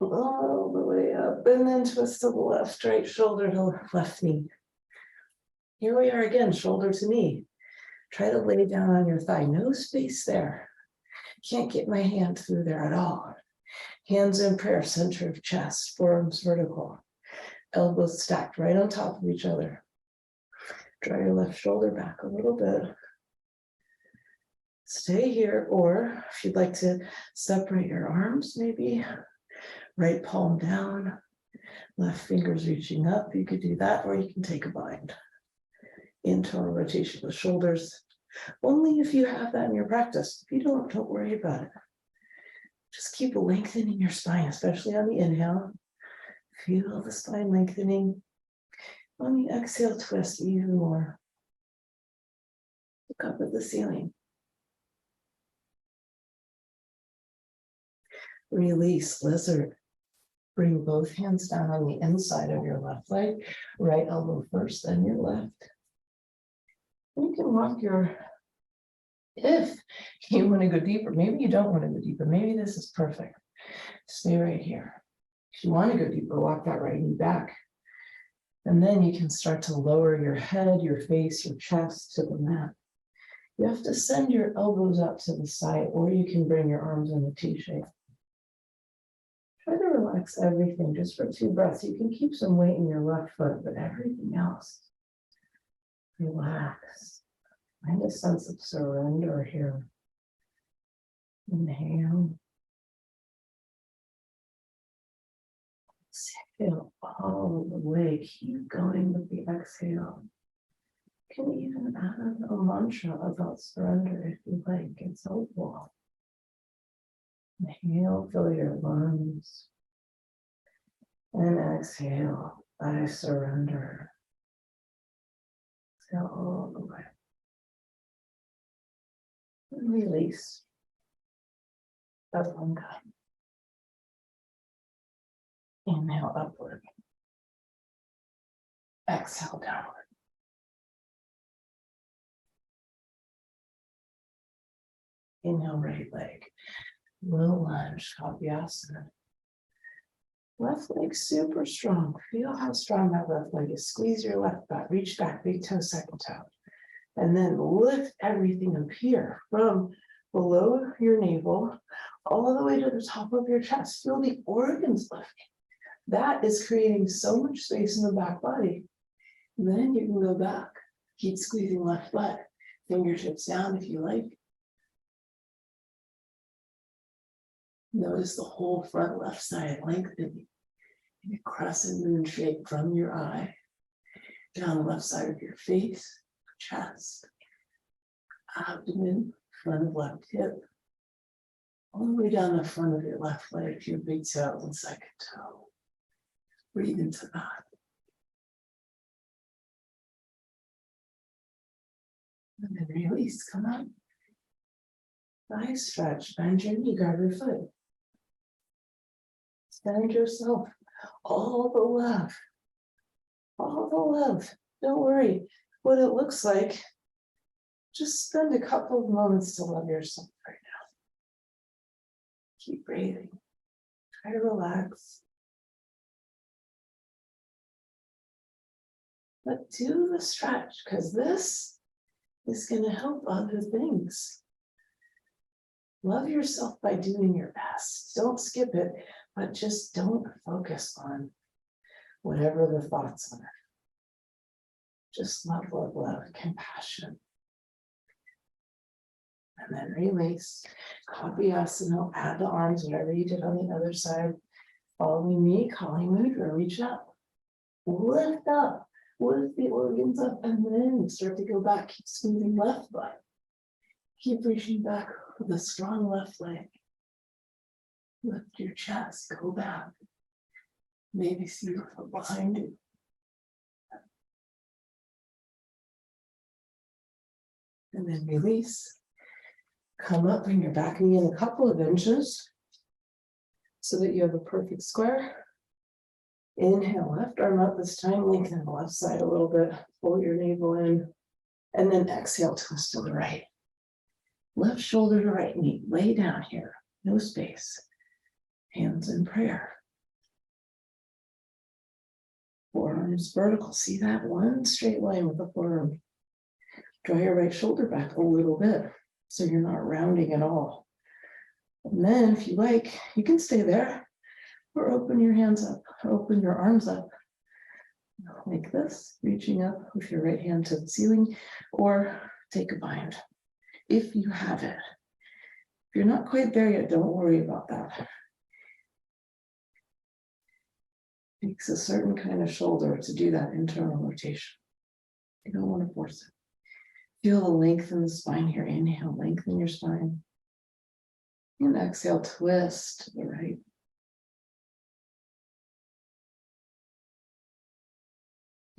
All the way up, and then twist to the left, right shoulder to left knee. Here we are again, shoulder to knee. Try to lay down on your thigh, no space there. Can't get my hand through there at all. Hands in prayer, center of chest, forearms vertical. Elbows stacked right on top of each other. Draw your left shoulder back a little bit. Stay here, or if you'd like to separate your arms, maybe right palm down, left fingers reaching up. You could do that, or you can take a bind. Internal rotation of the shoulders. Only if you have that in your practice. If you don't worry about it. Just keep lengthening your spine, especially on the inhale. Feel the spine lengthening. On the exhale, twist even more. Look up at the ceiling. Release, lizard. Bring both hands down on the inside of your left leg. Right elbow first, then your left. You can walk your, if you want to go deeper, maybe you don't want to go deeper. Maybe this is perfect. Stay right here. If you want to go deeper, walk that right knee back. And then you can start to lower your head, your face, your chest to the mat. You have to send your elbows up to the side, or you can bring your arms in a T shape. Try to relax everything just for 2 breaths. You can keep some weight in your left foot, but everything else, relax. Find a sense of surrender here. Inhale. Exhale all the way. Keep going with the exhale. You can even add a mantra about surrender if you like. It's helpful. Inhale, fill your lungs. And exhale, I surrender. Exhale all the way. And release. That's one kind. Inhale upward. Exhale downward. Inhale right leg. Low lunge, Kavyasana. Left leg super strong. Feel how strong that left leg is. Squeeze your left butt. Reach back, big toe, second toe. And then lift everything up here from below your navel all the way to the top of your chest. Feel the organs lifting. That is creating so much space in the back body. Then you can go back. Keep squeezing left butt. Fingertips down if you like. Notice the whole front left side lengthening in a crescent moon shape from your eye down the left side of your face, chest, abdomen, front of left hip, all the way down the front of your left leg to your big toe and second toe. Breathe into that. And then release, come up. Nice stretch, bend your knee, grab your foot. Extend yourself, all the love, all the love. Don't worry what it looks like. Just spend a couple of moments to love yourself right now. Keep breathing, try to relax. But do the stretch, because this is going to help other things. Love yourself by doing your best. Don't skip it, but just don't focus on whatever the thoughts are. Just love, love, love, compassion. And then release. Copy asana, add the arms, whatever you did on the other side. Following me, calling mudra, reach up, lift the organs up, and then start to go back. Keep squeezing left butt. Keep reaching back with a strong left leg. Lift your chest, go back. Maybe see your foot behind you. And then release. Come up, bring your back knee in a couple of inches so that you have a perfect square. Inhale, left arm up this time, lengthen the left side a little bit, pull your navel in, and then exhale, twist to the right. Left shoulder to right knee, lay down here, no space. Hands in prayer. Forearms vertical, see that? One straight line with the forearm. Draw your right shoulder back a little bit so you're not rounding at all. And then if you like, you can stay there or open your hands up, open your arms up like this, reaching up with your right hand to the ceiling, or take a bind if you have it. If you're not quite there yet, don't worry about that. It takes a certain kind of shoulder to do that internal rotation. You don't want to force it. Feel the length in the spine here. Inhale, lengthen your spine. And exhale, twist to the right.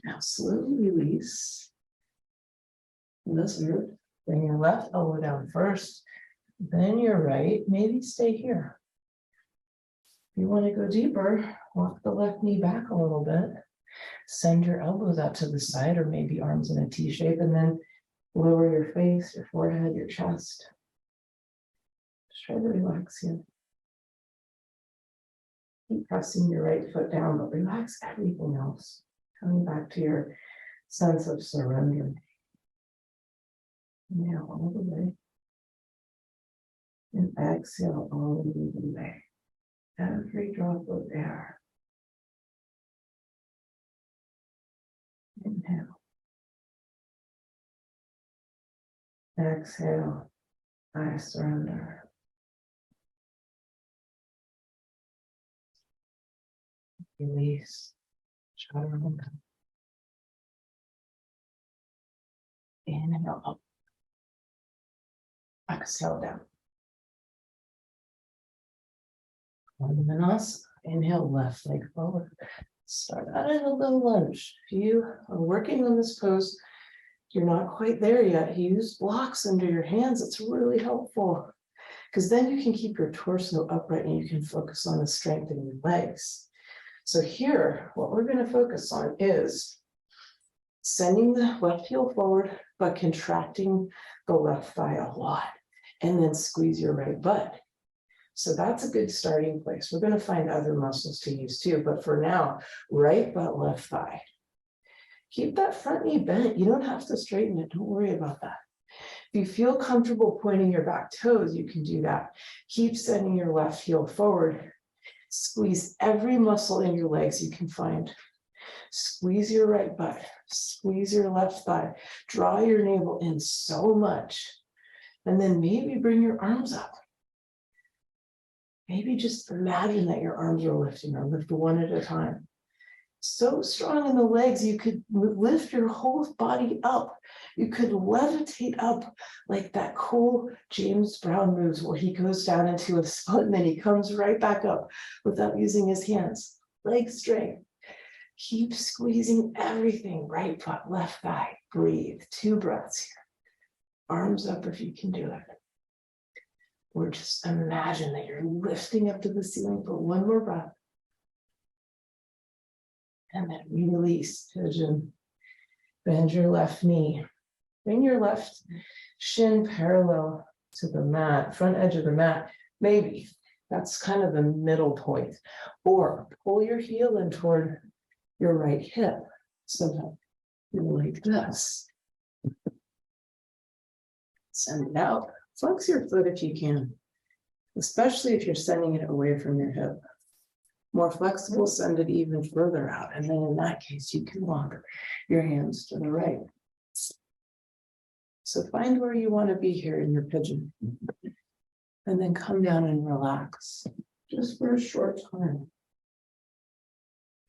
Now slowly release. This root. Bring your left elbow down first, then your right. Maybe stay here. If you want to go deeper, walk the left knee back a little bit. Send your elbows out to the side, or maybe arms in a T shape, and then lower your face, your forehead, your chest. Just try to relax here. Keep pressing your right foot down, but relax everything else. Coming back to your sense of surrender. Inhale all the way. And exhale all the way. Every drop of air. Inhale. Exhale. I surrender. Release. Chaturanga. Inhale up. Exhale down. Asana. Inhale, left leg forward. Start out in a little lunge. If you are working on this pose, you're not quite there yet, use blocks under your hands. It's really helpful because then you can keep your torso upright and you can focus on the strength in your legs. So here, what we're going to focus on is sending the left heel forward, but contracting the left thigh a lot, and then squeeze your right butt. So that's a good starting place. We're going to find other muscles to use too, but for now, right butt, left thigh. Keep that front knee bent. You don't have to straighten it. Don't worry about that. If you feel comfortable pointing your back toes, you can do that. Keep sending your left heel forward. Squeeze every muscle in your legs you can find. Squeeze your right butt. Squeeze your left thigh. Draw your navel in so much. And then maybe bring your arms up. Maybe just imagine that your arms are lifting, or lift one at a time. So strong in the legs, you could lift your whole body up. You could levitate up like that cool James Brown moves where he goes down into a split and then he comes right back up without using his hands. Leg strength. Keep squeezing everything. Right foot, left thigh. Breathe. 2 breaths here. Arms up if you can do it. Or just imagine that you're lifting up to the ceiling for 1 more breath. And then release, pigeon. Bend your left knee. Bring your left shin parallel to the mat, front edge of the mat. Maybe that's kind of the middle point. Or pull your heel in toward your right hip. So that you're like this. Send it out. Flex your foot if you can, especially if you're sending it away from your hip. More flexible, send it even further out. And then in that case, you can walk your hands to the right. So find where you want to be here in your pigeon. And then come down and relax, just for a short time.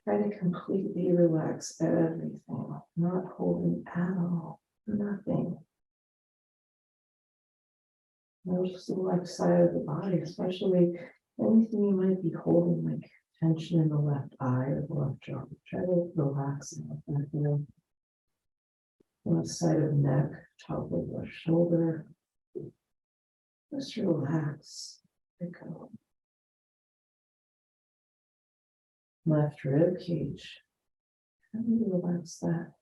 Try to completely relax everything, not holding at all, nothing. Notice the left side of the body, especially anything you might be holding, like tension in the left eye or the left jaw. Try to relax it. Left side of the neck, top of the shoulder. Just relax. Let it go. Left rib cage. How do you relax that?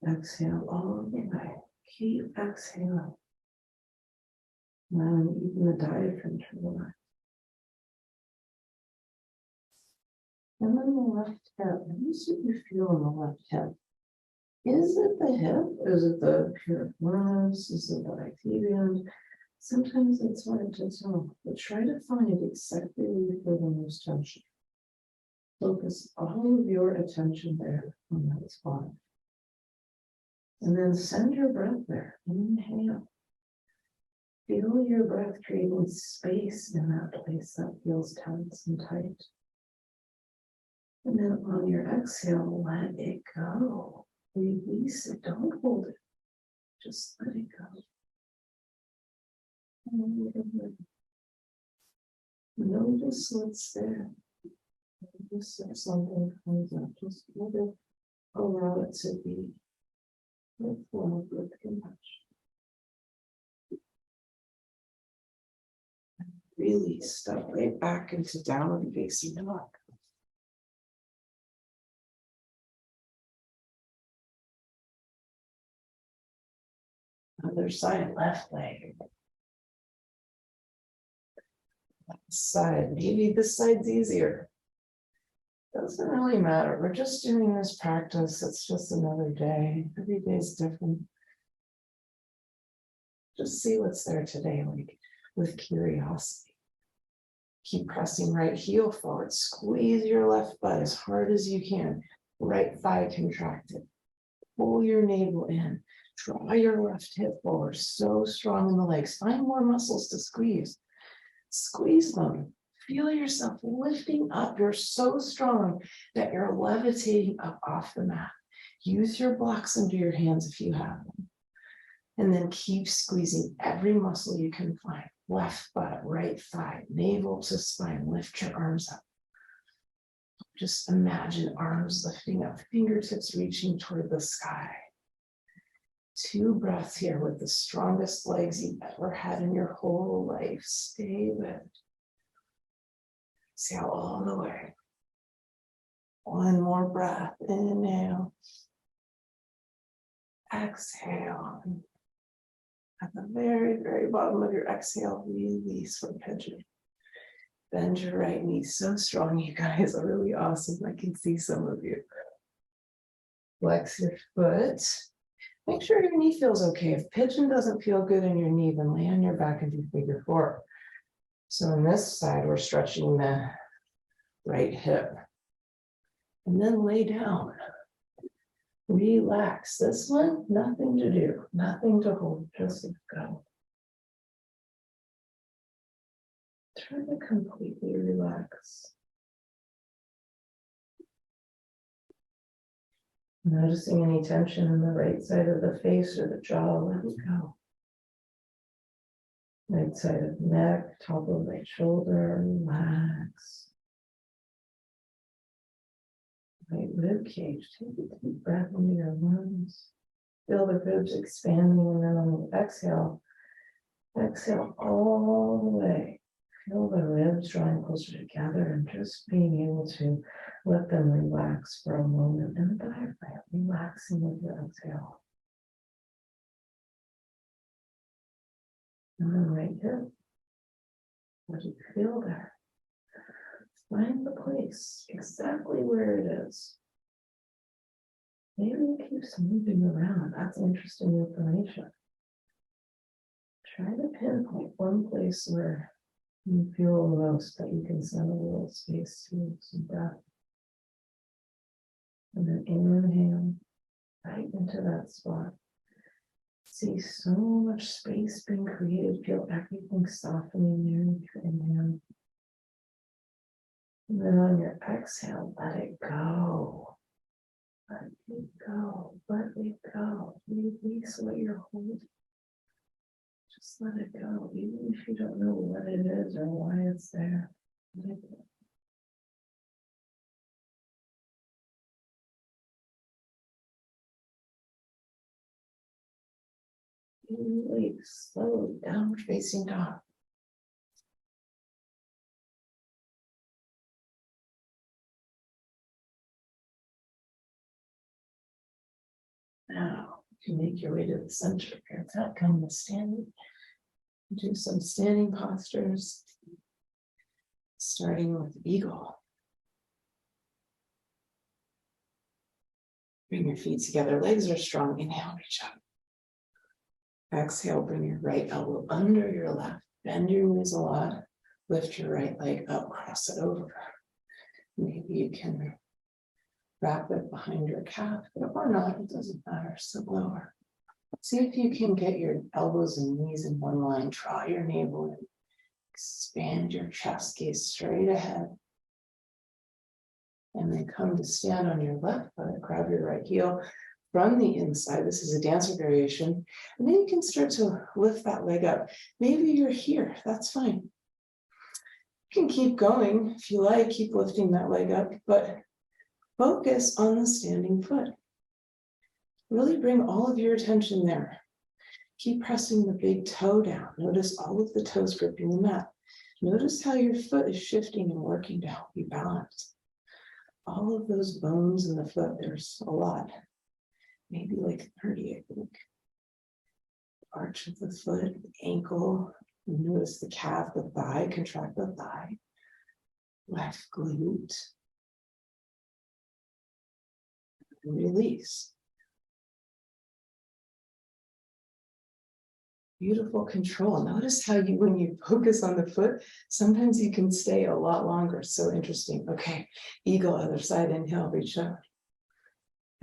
Exhale all the way. Keep exhaling. Now even the diaphragm to relax. And then the left hip. Let me see what you feel on the left hip. Is it the hip? Is it the piriformis? Is it the tibium? Sometimes it's hard to tell, but try to find exactly where you feel the most tension. Focus all of your attention there on that spot. And then send your breath there. Inhale. Feel your breath creating space in that place that feels tense and tight. And then on your exhale, let it go. Release it. Don't hold it. Just let it go. Notice what's there. Notice if something comes up. Just let it allow it to be. With love, with compassion. Really step right back into downward facing dog. Other side, left leg. Left side, maybe this side's easier. Doesn't really matter. We're just doing this practice. It's just another day. Every day is different. Just see what's there today, like with curiosity. Keep pressing right heel forward. Squeeze your left butt as hard as you can. Right thigh contracted. Pull your navel in. Draw your left hip forward. So strong in the legs. Find more muscles to squeeze. Squeeze them. Feel yourself lifting up. You're so strong that you're levitating up off the mat. Use your blocks under your hands if you have them. And then keep squeezing every muscle you can find. Left butt, right thigh, navel to spine. Lift your arms up. Just imagine arms lifting up, fingertips reaching toward the sky. 2 breaths here with the strongest legs you've ever had in your whole life. Stay with it. Exhale all the way. 1 more breath. Inhale. Exhale. At the very, very bottom of your exhale, release from pigeon. Bend your right knee. So strong, you guys are really awesome. I can see some of you. Flex your foot. Make sure your knee feels okay. If pigeon doesn't feel good in your knee, then lay on your back and do figure 4. So on this side, we're stretching the right hip. And then lay down. Relax. This one, nothing to do, nothing to hold, just go. Try to completely relax. Noticing any tension in the right side of the face or the jaw, let it go. Right side of the neck, top of right shoulder, relax. Right rib cage, take a deep breath into your lungs. Feel the ribs expanding, and then on the exhale, exhale all the way. Feel the ribs drawing closer together and just being able to let them relax for a moment. And the diaphragm, relaxing with your exhale. And then right here, what do you feel there? Find the place exactly where it is. Maybe it keeps moving around. That's interesting information. Try to pinpoint one place where you feel the most that you can send a little space to, some breath. And then inhale right into that spot. See so much space being created. Feel everything softening there with your inhale. And then on your exhale, let it go. Let it go. Let it go. Release what you're holding. Just let it go, even if you don't know what it is or why it's there. Let it go. Release slowly, downward facing dog. Now you can make your way to the center of your mat, come to standing. Do some standing postures, starting with eagle. Bring your feet together, legs are strong. Inhale, reach up. Exhale, bring your right elbow under your left. Bend your knees a lot. Lift your right leg up, cross it over. Maybe you can wrap it behind your calf, or not, it doesn't matter, so lower. See if you can get your elbows and knees in one line. Draw your navel in. Expand your chest, gaze straight ahead. And then come to stand on your left foot, grab your right heel from the inside. This is a dancer variation. And then you can start to lift that leg up. Maybe you're here, that's fine. You can keep going if you like, keep lifting that leg up, but focus on the standing foot. Really bring all of your attention there. Keep pressing the big toe down. Notice all of the toes gripping the mat. Notice how your foot is shifting and working to help you balance. All of those bones in the foot, there's a lot. Maybe like 30, I think. Arch of the foot, the ankle. Notice the calf, the thigh, contract the thigh. Left glute. And release. Beautiful control. Notice how you, when you focus on the foot, sometimes you can stay a lot longer. So interesting. Okay, eagle, other side, inhale, reach up.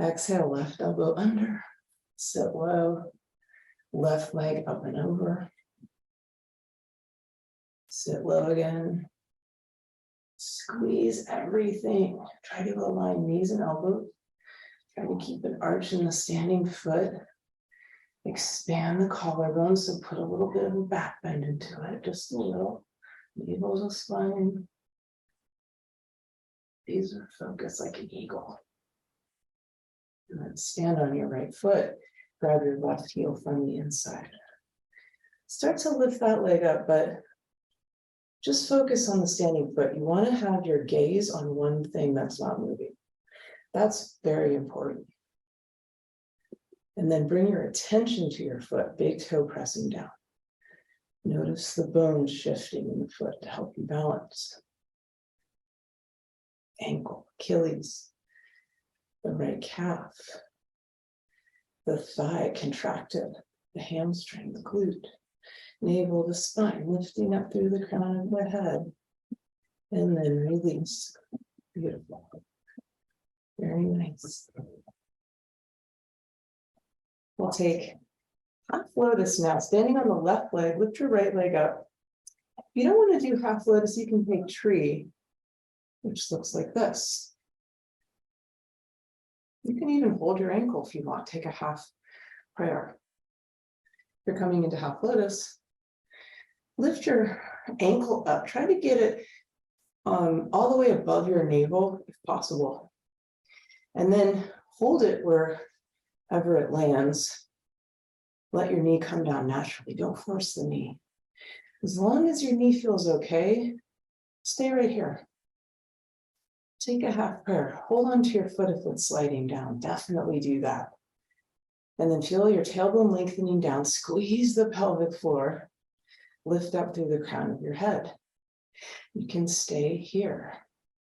Exhale, left elbow under. Sit low. Left leg up and over. Sit low again. Squeeze everything. Try to align knees and elbows. Try to keep an arch in the standing foot. Expand the collarbone, so put a little bit of a back bend into it, just a little. Navel to spine. These are focused like an eagle. And then stand on your right foot. Grab your left heel from the inside. Start to lift that leg up, but just focus on the standing foot. You want to have your gaze on one thing that's not moving. That's very important. And then bring your attention to your foot, big toe pressing down. Notice the bones shifting in the foot to help you balance. Ankle, Achilles, the right calf, the thigh contracted, the hamstring, the glute, navel to spine, lifting up through the crown of the head, and then release. Beautiful. Very nice. We'll take half lotus now, standing on the left leg, lift your right leg up. If you don't want to do half lotus, you can take tree, which looks like this. You can even hold your ankle if you want, take a half prayer. If you're coming into half lotus, lift your ankle up, try to get it all the way above your navel if possible. And then hold it wherever it lands. Let your knee come down naturally. Don't force the knee. As long as your knee feels okay, stay right here. Take a half prayer. Hold on to your foot if it's sliding down. Definitely do that. And then feel your tailbone lengthening down. Squeeze the pelvic floor. Lift up through the crown of your head. You can stay here.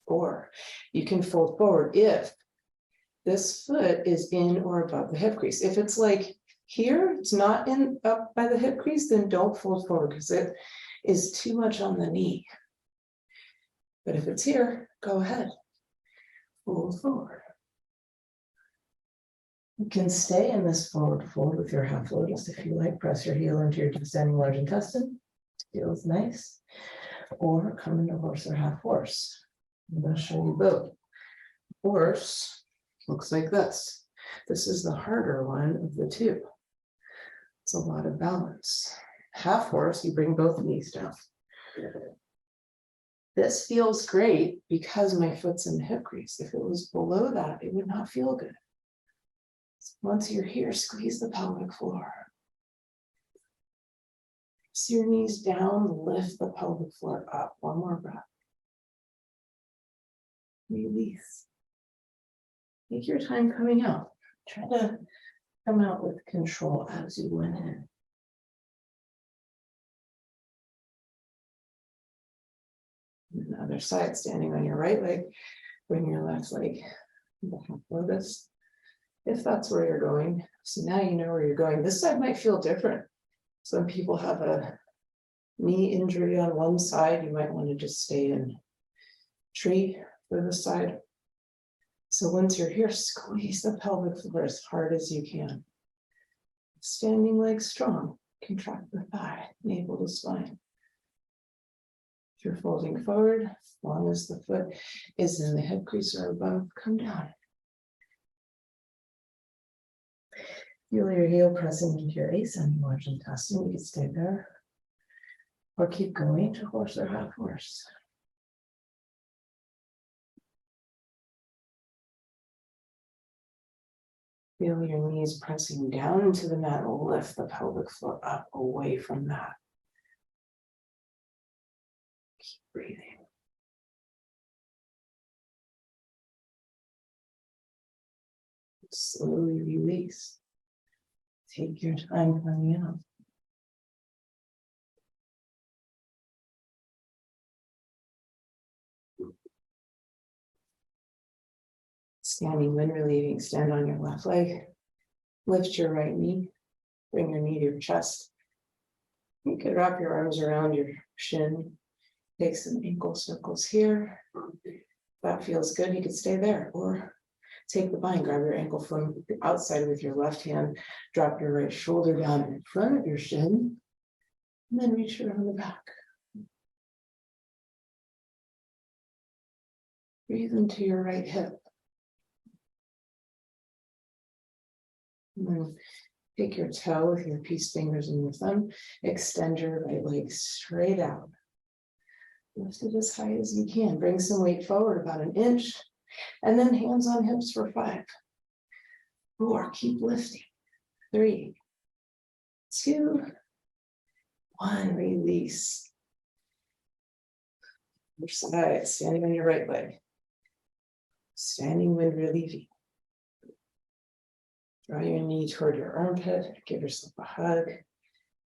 Or you can fold forward if this foot is in or above the hip crease. If it's like here, it's not in up by the hip crease, then don't fold forward because it is too much on the knee. But if it's here, go ahead. Fold forward. You can stay in this forward fold with your half lotus if you like. Press your heel into your descending large intestine. Feels nice. Or come into horse or half horse. I'm going to show you both. Horse looks like this. This is the harder one of the two. It's a lot of balance. Half horse, you bring both knees down. This feels great because my foot's in the hip crease. If it was below that, it would not feel good. So once you're here, squeeze the pelvic floor. Press your knees down, lift the pelvic floor up. One more breath. Release. Take your time coming out. Try to come out with control as you went in. And the other side, standing on your right leg, bring your left leg into half lotus, if that's where you're going. So now you know where you're going. This side might feel different. Some people have a knee injury on one side. You might want to just stay in tree for this side. So once you're here, squeeze the pelvic floor as hard as you can. Standing leg strong, contract the thigh, navel to spine. If you're folding forward, as long as the foot is in the hip crease or above, come down. Feel your heel pressing into your ascending large intestine. You can stay there or keep going to horse or half horse. Feel your knees pressing down into the mat. Lift the pelvic floor up away from that. Keep breathing. Slowly release. Take your time coming out. Standing when relieving, stand on your left leg. Lift your right knee. Bring your knee to your chest. You could wrap your arms around your shin. Take some ankle circles here. If that feels good, you could stay there. Or take the bind, grab your ankle from the outside with your left hand. Drop your right shoulder down in front of your shin. And then reach around the back. Breathe into your right hip. And then take your toe with your peace fingers and your thumb. Extend your right leg straight out. Lift it as high as you can. Bring some weight forward about an inch. And then hands on hips for 5. 4, keep lifting. 3, 2, 1, release. Other side, standing on your right leg. Standing when relieving. Draw your knee toward your armpit. Give yourself a hug.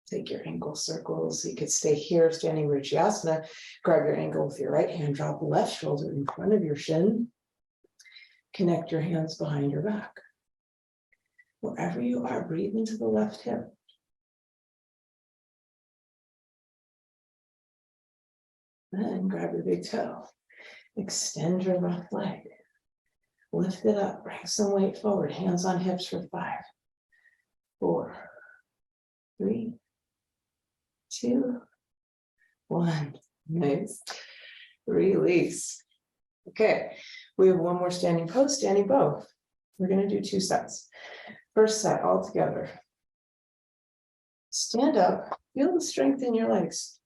Take your ankle circles. You could stay here, standing asana. Grab your ankle with your right hand. Drop the left shoulder in front of your shin. Connect your hands behind your back. Wherever you are, breathe into the left hip. Then grab your big toe. Extend your left leg. Lift it up. Bring some weight forward. Hands on hips for 5, 4, 3, 2, 1. Nice. Release. Okay. We have one more standing pose, standing bow. We're going to do 2 sets. First set all together. Stand up. Feel the strength in your legs.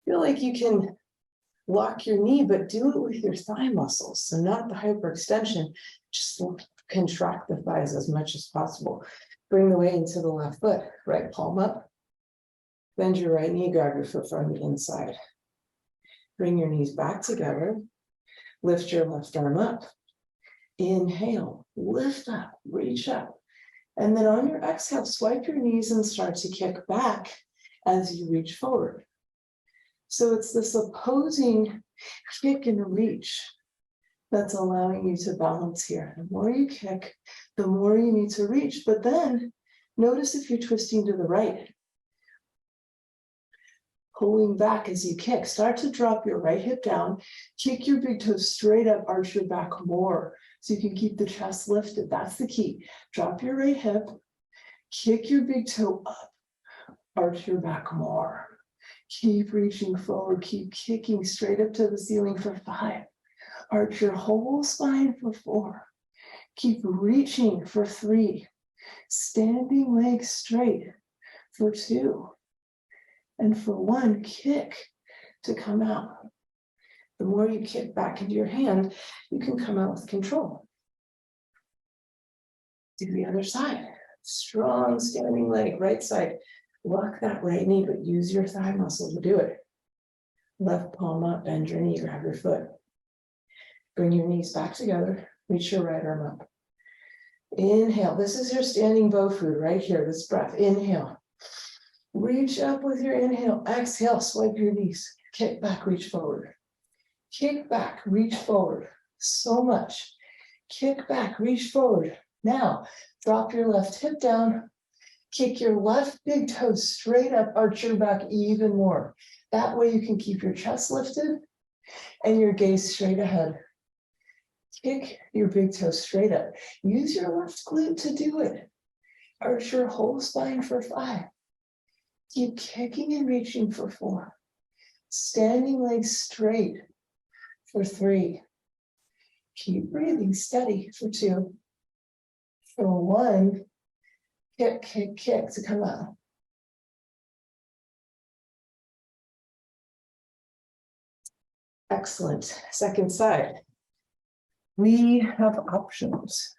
Feel like you can lock your knee, but do it with your thigh muscles. So not the hyperextension, just contract the thighs as much as possible. Bring the weight into the left foot, right palm up. Bend your right knee, grab your foot from the inside. Bring your knees back together. Lift your left arm up. Inhale, lift up, reach up. And then on your exhale, swipe your knees and start to kick back as you reach forward. So it's this opposing kick and reach that's allowing you to balance here. The more you kick, the more you need to reach. But then notice if you're twisting to the right. Pulling back as you kick. Start to drop your right hip down. Kick your big toe straight up, arch your back more so you can keep the chest lifted. That's the key. Drop your right hip. Kick your big toe up. Arch your back more. Keep reaching forward, keep kicking straight up to the ceiling for 5. Arch your whole spine for 4. Keep reaching for 3. Standing legs straight for 2. And for 1, kick to come out. The more you kick back into your hand, you can come out with control. Do the other side. Strong standing leg, right side. Lock that right knee, but use your thigh muscle to do it. Left palm up, bend your knee, grab your foot. Bring your knees back together, reach your right arm up. Inhale, this is your standing bow food right here, this breath. Inhale. Reach up with your inhale. Exhale, swipe your knees. Kick back, reach forward. Kick back, reach forward. So much. Kick back, reach forward. Now, drop your left hip down. Kick your left big toe straight up, arch your back even more. That way you can keep your chest lifted and your gaze straight ahead. Kick your big toe straight up. Use your left glute to do it. Arch your whole spine for 5. Keep kicking and reaching for 4. Standing legs straight for 3. Keep breathing steady for 2. For 1, kick, kick, kick to come out. Excellent. Second side. We have options.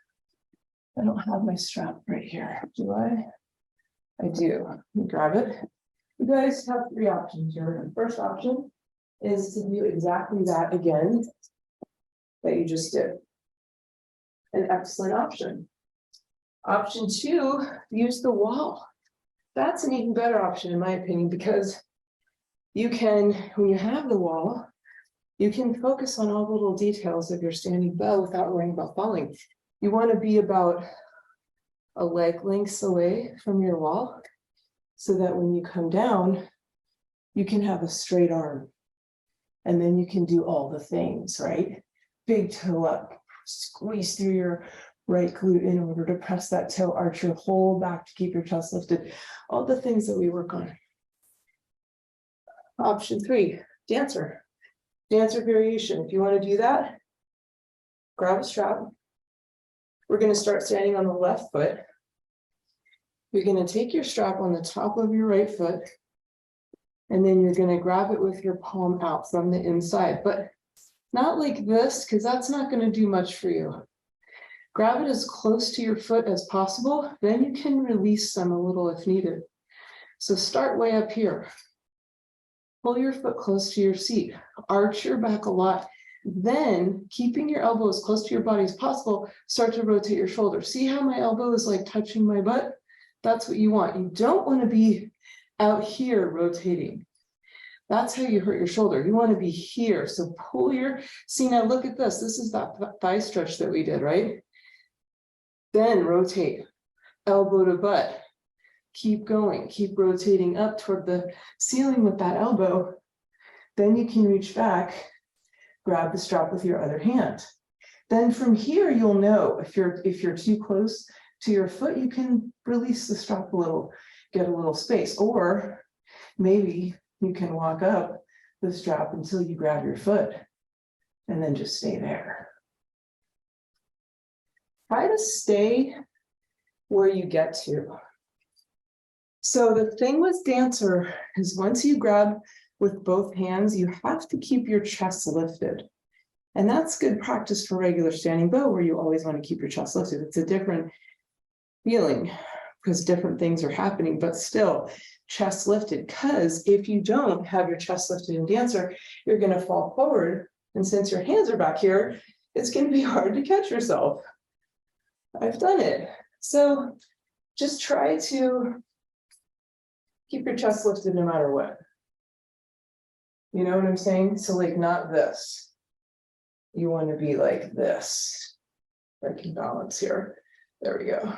I don't have my strap right here, do I? I do. Let me grab it. You guys have 3 options here. The first option is to do exactly that again that you just did. An excellent option. Option 2, use the wall. That's an even better option in my opinion, because you can, when you have the wall, you can focus on all the little details of your standing bow without worrying about falling. You want to be about a leg length away from your wall so that when you come down, you can have a straight arm. And then you can do all the things, right? Big toe up, squeeze through your right glute in order to press that toe, arch your whole back to keep your chest lifted. All the things that we work on. Option 3, dancer. Dancer variation. If you want to do that, grab a strap. We're going to start standing on the left foot. You're going to take your strap on the top of your right foot, and then you're going to grab it with your palm out from the inside, but not like this, because that's not going to do much for you. Grab it as close to your foot as possible, then you can release them a little if needed. So start way up here. Pull your foot close to your seat, arch your back a lot, then keeping your elbow as close to your body as possible, start to rotate your shoulder. See how my elbow is like touching my butt? That's what you want. You don't want to be out here rotating. That's how you hurt your shoulder. You want to be here. So pull your, see now look at this. This is that thigh stretch that we did, right? Then rotate, elbow to butt. Keep going, keep rotating up toward the ceiling with that elbow. Then you can reach back, grab the strap with your other hand. Then from here, you'll know if you're too close to your foot, you can release the strap a little, get a little space, or maybe you can walk up the strap until you grab your foot and then just stay there. Try to stay where you get to. So the thing with dancer is once you grab with both hands, you have to keep your chest lifted. And that's good practice for regular standing bow where you always want to keep your chest lifted. It's a different feeling because different things are happening, but still chest lifted. Because if you don't have your chest lifted in dancer, you're going to fall forward. And since your hands are back here, it's going to be hard to catch yourself. I've done it. So just try to keep your chest lifted no matter what. You know what I'm saying? So like not this. You want to be like this. I can balance here. There we go.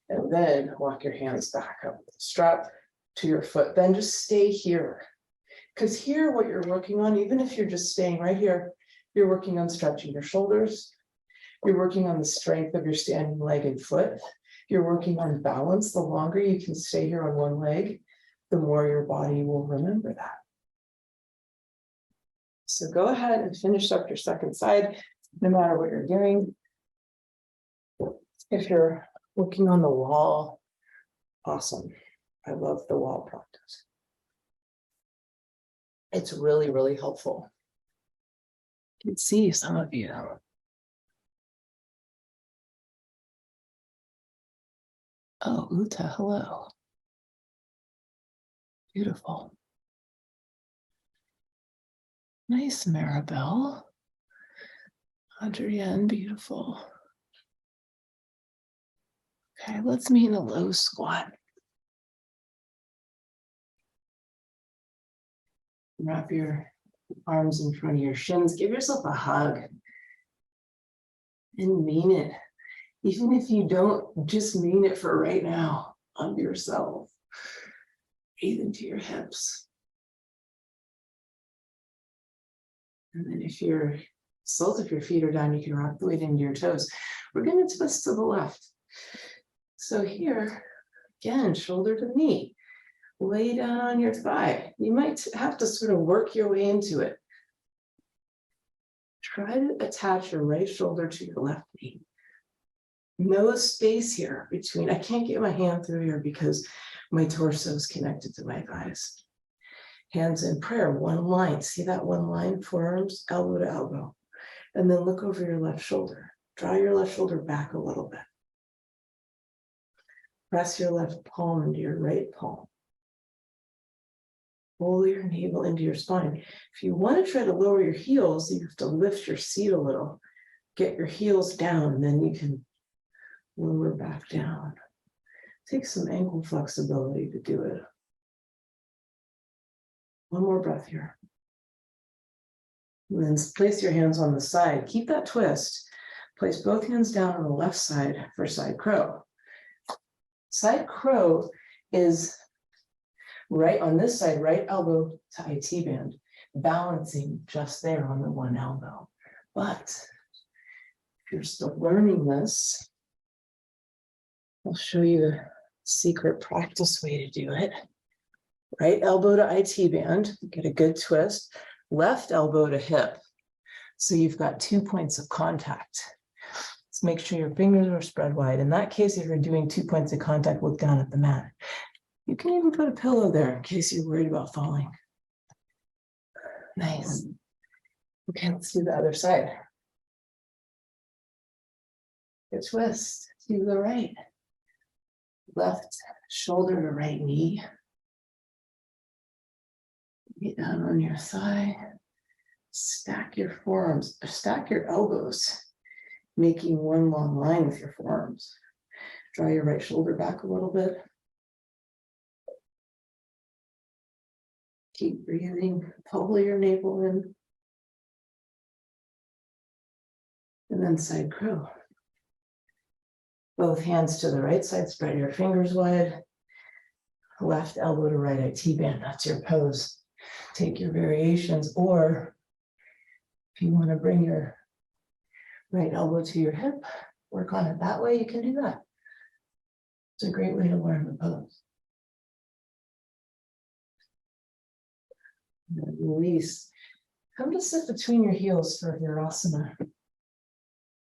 And then walk your hands back up with the strap to your foot. Then just stay here. Because here what you're working on, even if you're just staying right here, you're working on stretching your shoulders. You're working on the strength of your standing leg and foot. You're working on balance. The longer you can stay here on one leg, the more your body will remember that. So go ahead and finish up your second side, no matter what you're doing. If you're working on the wall, awesome. I love the wall practice. It's really, really helpful. You can see some of you. Oh, Uta, hello. Beautiful. Nice, Maribel. Adrienne, beautiful. Okay, let's meet in a low squat. Wrap your arms in front of your shins. Give yourself a hug. And mean it. Even if you don't, just mean it for right now. Hug yourself. Breathe into your hips. And then if your soles of your feet are down, you can rock the weight into your toes. We're going to twist to the left. So here, again, shoulder to knee. Lay down on your thigh. You might have to sort of work your way into it. Try to attach your right shoulder to your left knee. No space here between. I can't get my hand through here because my torso is connected to my thighs. Hands in prayer, one line. See that one line? Forearms, elbow to elbow. And then look over your left shoulder. Draw your left shoulder back a little bit. Press your left palm into your right palm. Pull your navel into your spine. If you want to try to lower your heels, you have to lift your seat a little. Get your heels down, and then you can lower back down. Take some ankle flexibility to do it. One more breath here. And then place your hands on the side. Keep that twist. Place both hands down on the left side for side crow. Side crow is right on this side, right elbow to IT band, balancing just there on the one elbow. But if you're still learning this, I'll show you a secret practice way to do it. Right elbow to IT band, get a good twist, left elbow to hip. So you've got 2 points of contact. Let's make sure your fingers are spread wide. In that case, if you're doing 2 points of contact, look down at the mat. You can even put a pillow there in case you're worried about falling. Nice. Okay, let's do the other side. Good twist to the right. Left shoulder to right knee. Get down on your thigh. Stack your forearms, stack your elbows, making one long line with your forearms. Draw your right shoulder back a little bit. Keep breathing, pull your navel in. And then side crow. Both hands to the right side, spread your fingers wide. Left elbow to right IT band, that's your pose. Take your variations, or if you want to bring your right elbow to your hip, work on it that way, you can do that. It's a great way to learn the pose. And then release. Come to sit between your heels for your asana,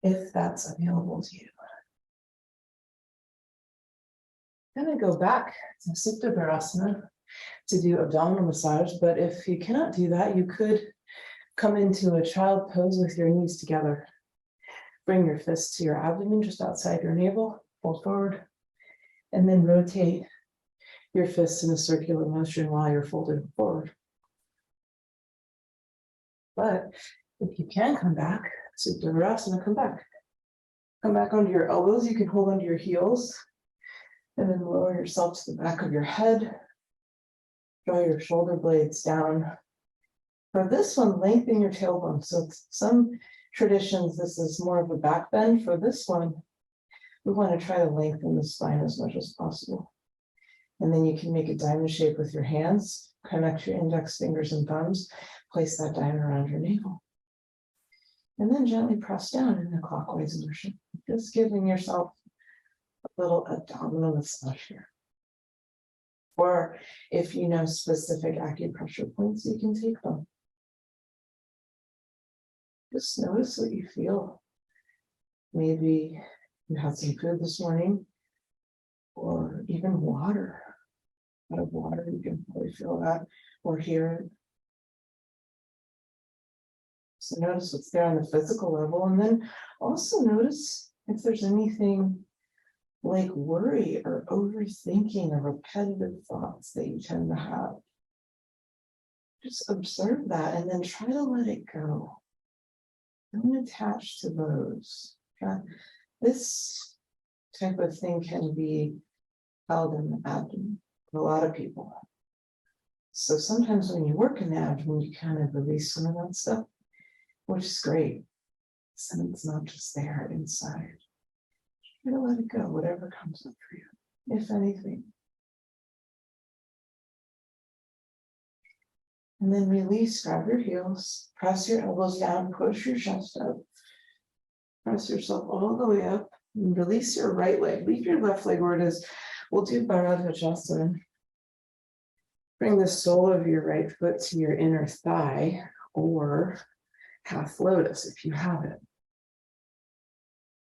if that's available to you. Then I go back to Supta Virasana to do abdominal massage, but if you cannot do that, you could come into a child pose with your knees together. Bring your fists to your abdomen just outside your navel, fold forward, and then rotate your fists in a circular motion while you're folded forward. But if you can come back, Supta Virasana, come back. Come back onto your elbows. You can hold onto your heels and then lower yourself to the back of your head. Draw your shoulder blades down. For this one, lengthen your tailbone. So some traditions, this is more of a back bend. For this one, we want to try to lengthen the spine as much as possible. And then you can make a diamond shape with your hands, connect your index fingers and thumbs, place that diamond around your navel. And then gently press down in a clockwise motion, just giving yourself a little abdominal massage here. Or if you know specific acupressure points, you can take them. Just notice what you feel. Maybe you had some food this morning, or even water. Out of water, you can probably feel that or hear it. So notice what's there on the physical level, and then also notice if there's anything like worry or overthinking or repetitive thoughts that you tend to have. Just observe that and then try to let it go. Don't attach to those. Okay? This type of thing can be held in the abdomen for a lot of people. So sometimes when you work in the abdomen, you kind of release some of that stuff, which is great. So it's not just there inside. Try to let it go, whatever comes up for you, if anything. And then release, grab your heels, press your elbows down, push your chest up. Press yourself all the way up, and release your right leg. Leave your left leg where it is. We'll do Bharadvajasana. Bring the sole of your right foot to your inner thigh, or half lotus if you have it.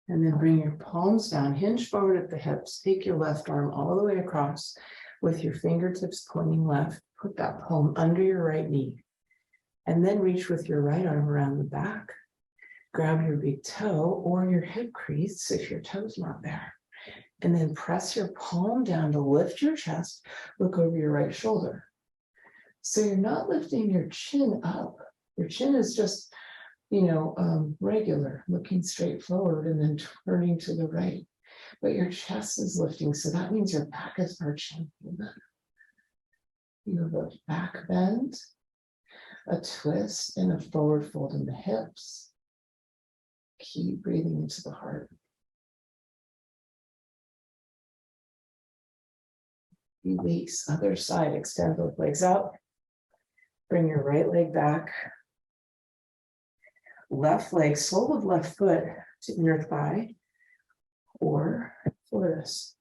And then bring your palms down, hinge forward at the hips, take your left arm all the way across with your fingertips pointing left, put that palm under your right knee, and then reach with your right arm around the back, grab your big toe or your hip crease if your toe's not there, and then press your palm down to lift your chest, look over your right shoulder. So you're not lifting your chin up, your chin is just regular, looking straight forward and then turning to the right. But your chest is lifting, so that means your back is arching. You have a back bend, a twist, and a forward fold in the hips. Keep breathing into the heart. Release, other side, extend both legs out. Bring your right leg back. Left leg, sole of left foot to inner thigh or lotus.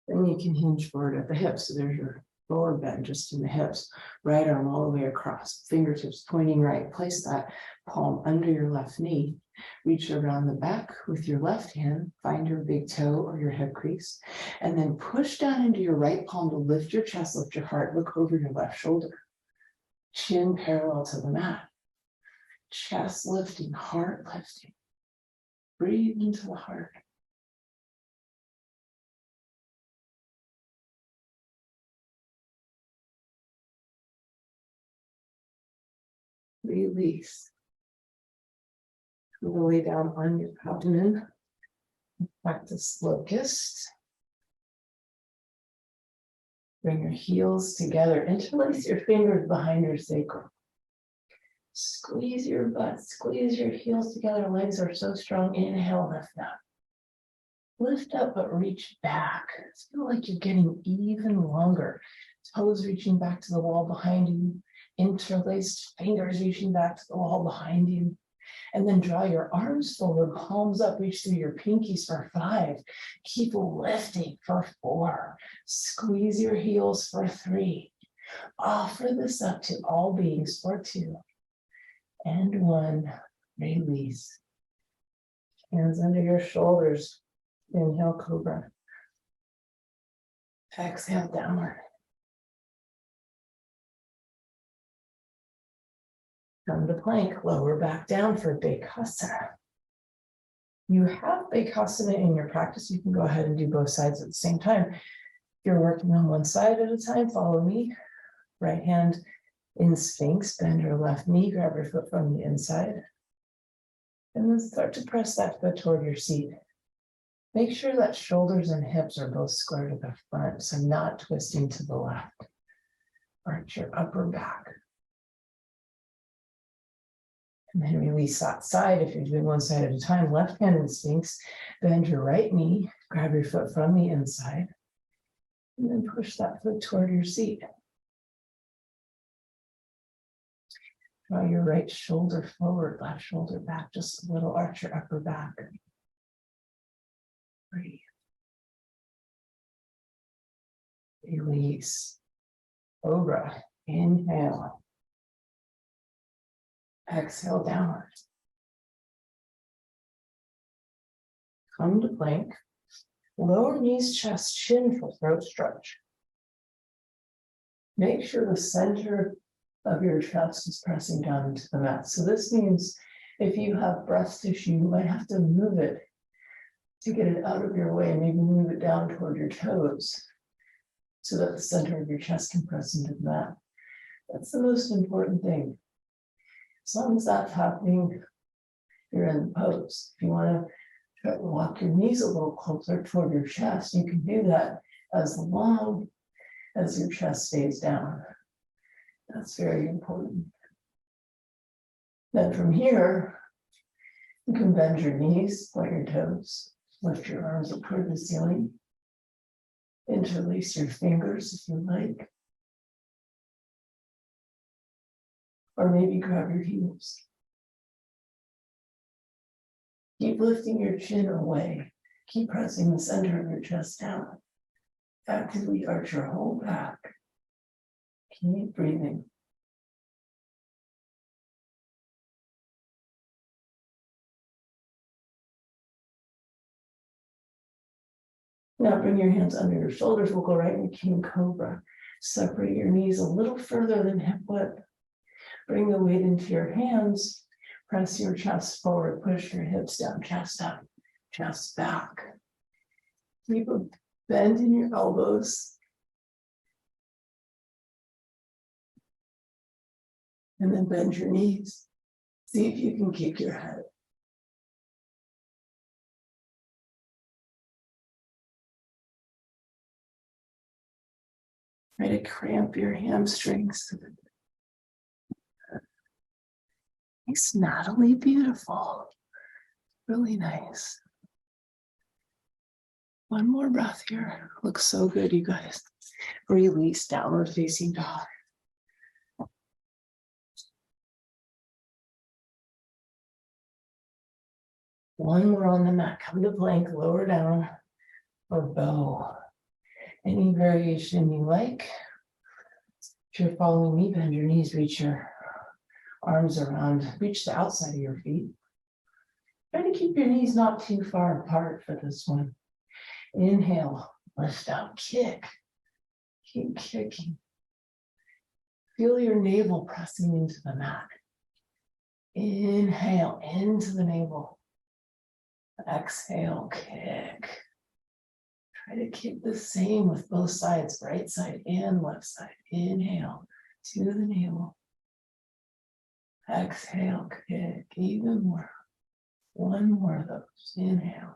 Then you can hinge forward at the hips. So there's your forward bend just in the hips. Right arm all the way across. Fingertips pointing right. Place that palm under your left knee. Reach around the back with your left hand. Find your big toe or your hip crease. And then push down into your right palm to lift your chest, lift your heart. Look over your left shoulder. Chin parallel to the mat. Chest lifting, heart lifting. Breathe into the heart. Release. Lay down on your abdomen. Practice locust. Bring your heels together. Interlace your fingers behind your sacrum. Squeeze your butt. Squeeze your heels together. Legs are so strong. Inhale, lift up. Lift up, but reach back. Feel like you're getting even longer. Toes reaching back to the wall behind you. Interlaced fingers reaching back to the wall behind you. And then draw your arms forward, palms up, reach through your pinkies for 5. Keep lifting for 4. Squeeze your heels for 3. Offer this up to all beings for 2. And 1. Release. Hands under your shoulders. Inhale, cobra. Exhale, downward. Come to plank, lower back down for Bekasana. You have Bekasana in your practice. You can go ahead and do both sides at the same time. If you're working on one side at a time, follow me. Right hand in Sphinx, bend your left knee, grab your foot from the inside. And then start to press that foot toward your seat. Make sure that shoulders and hips are both square to the front, so not twisting to the left. Arch your upper back. And then release that side. If you're doing one side at a time, left hand in Sphinx, bend your right knee, grab your foot from the inside, and then push that foot toward your seat. Draw your right shoulder forward, left shoulder back, just a little, arch your upper back. Breathe. Release. Cobra. Inhale. Exhale downward. Come to plank. Lower knees, chest, chin for throat stretch. Make sure the center of your chest is pressing down into the mat. So this means if you have breast tissue, you might have to move it to get it out of your way, maybe move it down toward your toes so that the center of your chest can press into the mat. That's the most important thing. As long as that's happening, you're in the pose. If you want to try to walk your knees a little closer toward your chest, you can do that as long as your chest stays down. That's very important. Then from here, you can bend your knees, point your toes, lift your arms up toward the ceiling, interlace your fingers if you like, or maybe grab your heels. Keep lifting your chin away. Keep pressing the center of your chest down. Actively arch your whole back. Keep breathing. Now bring your hands under your shoulders. We'll go right into King Cobra. Separate your knees a little further than hip width. Bring the weight into your hands. Press your chest forward. Push your hips down, chest up, chest back. Keep a bend in your elbows. And then bend your knees. See if you can keep your head. Try to cramp your hamstrings. It's not only beautiful, really nice. One more breath here. Looks so good, you guys. Release, downward facing dog. One more on the mat. Come to plank, lower down, or bow. Any variation you like. If you're following me, bend your knees, reach your arms around, reach the outside of your feet. Try to keep your knees not too far apart for this one. Inhale, lift up, kick. Keep kicking. Feel your navel pressing into the mat. Inhale, into the navel. Exhale, kick. Try to keep the same with both sides, right side and left side. Inhale, to the navel. Exhale, kick, even more. One more of those. Inhale.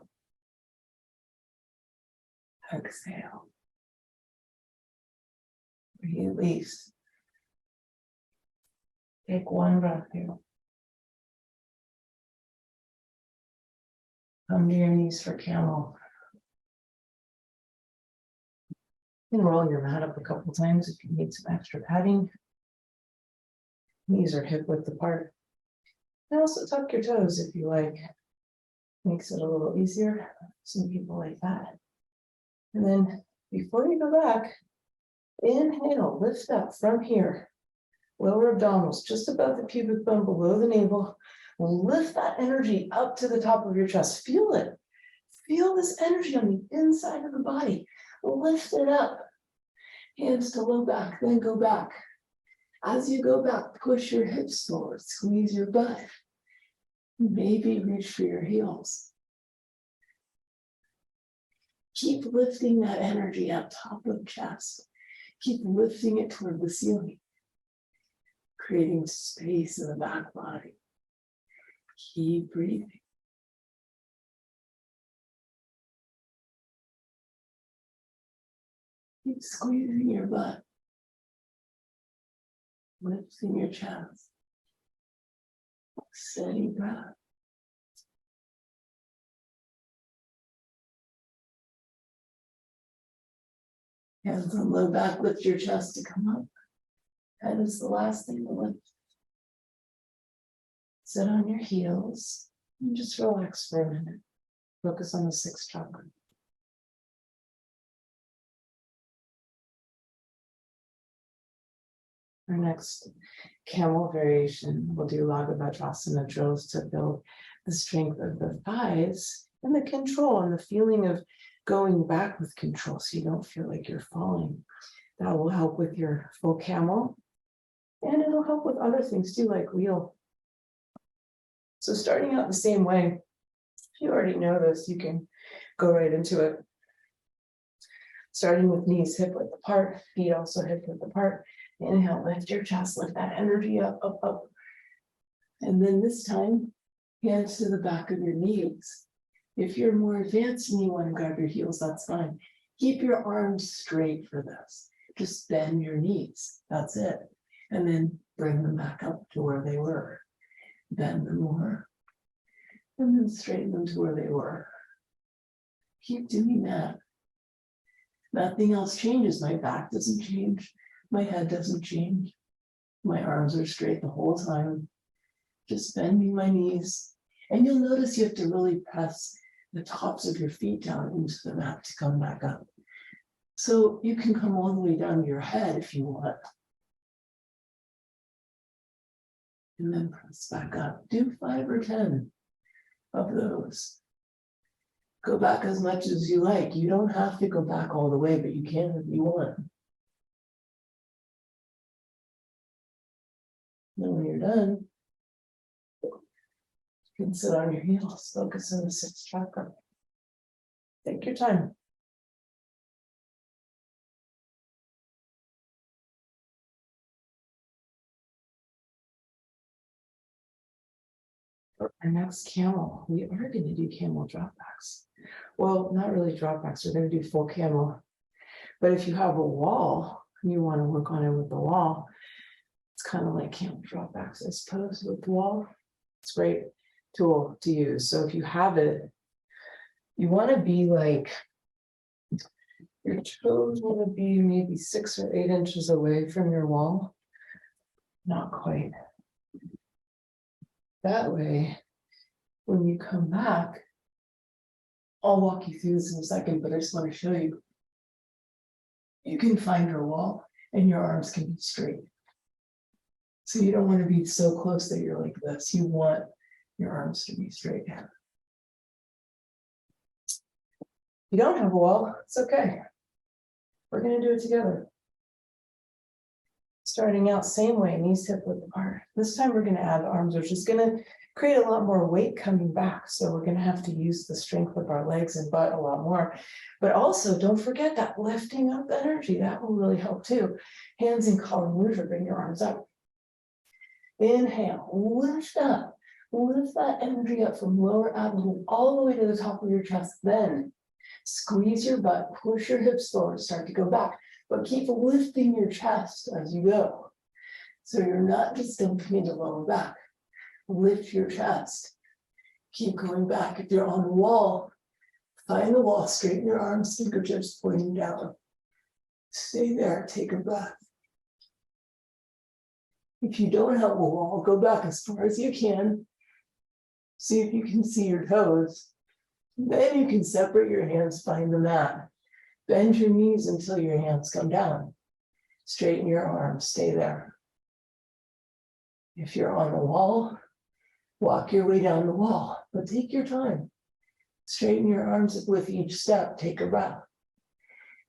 Exhale. Release. Take one breath here. Come to your knees for camel. You can roll your mat up a couple times if you need some extra padding. Knees are hip width apart. And also tuck your toes if you like. Makes it a little easier. Some people like that. And then before you go back, inhale, lift up from here. Lower abdominals, just above the pubic bone, below the navel. Lift that energy up to the top of your chest. Feel it. Feel this energy on the inside of the body. Lift it up. Hands to low back, then go back. As you go back, push your hips forward, squeeze your butt. Maybe reach for your heels. Keep lifting that energy up top of chest. Keep lifting it toward the ceiling, creating space in the back body. Keep breathing. Keep squeezing your butt, lifting your chest. Steady breath. Hands on low back, lift your chest to come up. Head is the last thing to lift. Sit on your heels and just relax for a minute. Focus on the sixth chakra. Our next camel variation, we'll do asana drills to build the strength of the thighs and the control and the feeling of going back with control so you don't feel like you're falling. That will help with your full camel, and it'll help with other things too, like wheel. So starting out the same way, if you already know this, you can go right into it. Starting with knees hip width apart, feet also hip width apart. Inhale, lift your chest, lift that energy up, up, up. And then this time, hands to the back of your knees. If you're more advanced and you want to grab your heels, that's fine. Keep your arms straight for this. Just bend your knees. That's it. And then bring them back up to where they were. Bend them more. And then straighten them to where they were. Keep doing that. Nothing else changes. My back doesn't change. My head doesn't change. My arms are straight the whole time. Just bending my knees. And you'll notice you have to really press the tops of your feet down into the mat to come back up. So you can come all the way down to your head if you want. And then press back up. Do 5 or 10 of those. Go back as much as you like. You don't have to go back all the way, but you can if you want. Then when you're done, you can sit on your heels, focus on the 6th chakra. Take your time. For our next camel, we are going to do camel dropbacks. Well, not really dropbacks, we're going to do full camel. But if you have a wall and you want to work on it with the wall, it's kind of like camel dropbacks, I suppose, with the wall. It's a great tool to use. So if you have it, you want to be like, your toes want to be maybe 6 or 8 inches away from your wall. Not quite. That way, when you come back, I'll walk you through this in a second, but I just want to show you. You can find your wall and your arms can be straight. So you don't want to be so close that you're like this. You want your arms to be straight. If you don't have a wall, it's okay. We're going to do it together. Starting out same way, knees hip width apart. This time we're going to add the arms, which is going to create a lot more weight coming back. So we're going to have to use the strength of our legs and butt a lot more. But also don't forget that lifting up energy. That will really help too. Hands in column mover, bring your arms up. Inhale, lift up. Lift that energy up from lower abdomen all the way to the top of your chest. Then squeeze your butt, push your hips forward, start to go back. But keep lifting your chest as you go. So you're not just dumping into lower back. Lift your chest. Keep going back. If you're on the wall, find the wall, straighten your arms, fingertips pointing down. Stay there, take a breath. If you don't have a wall, go back as far as you can. See if you can see your toes. Then you can separate your hands, find the mat. Bend your knees until your hands come down. Straighten your arms, stay there. If you're on the wall, walk your way down the wall, but take your time. Straighten your arms with each step, take a breath.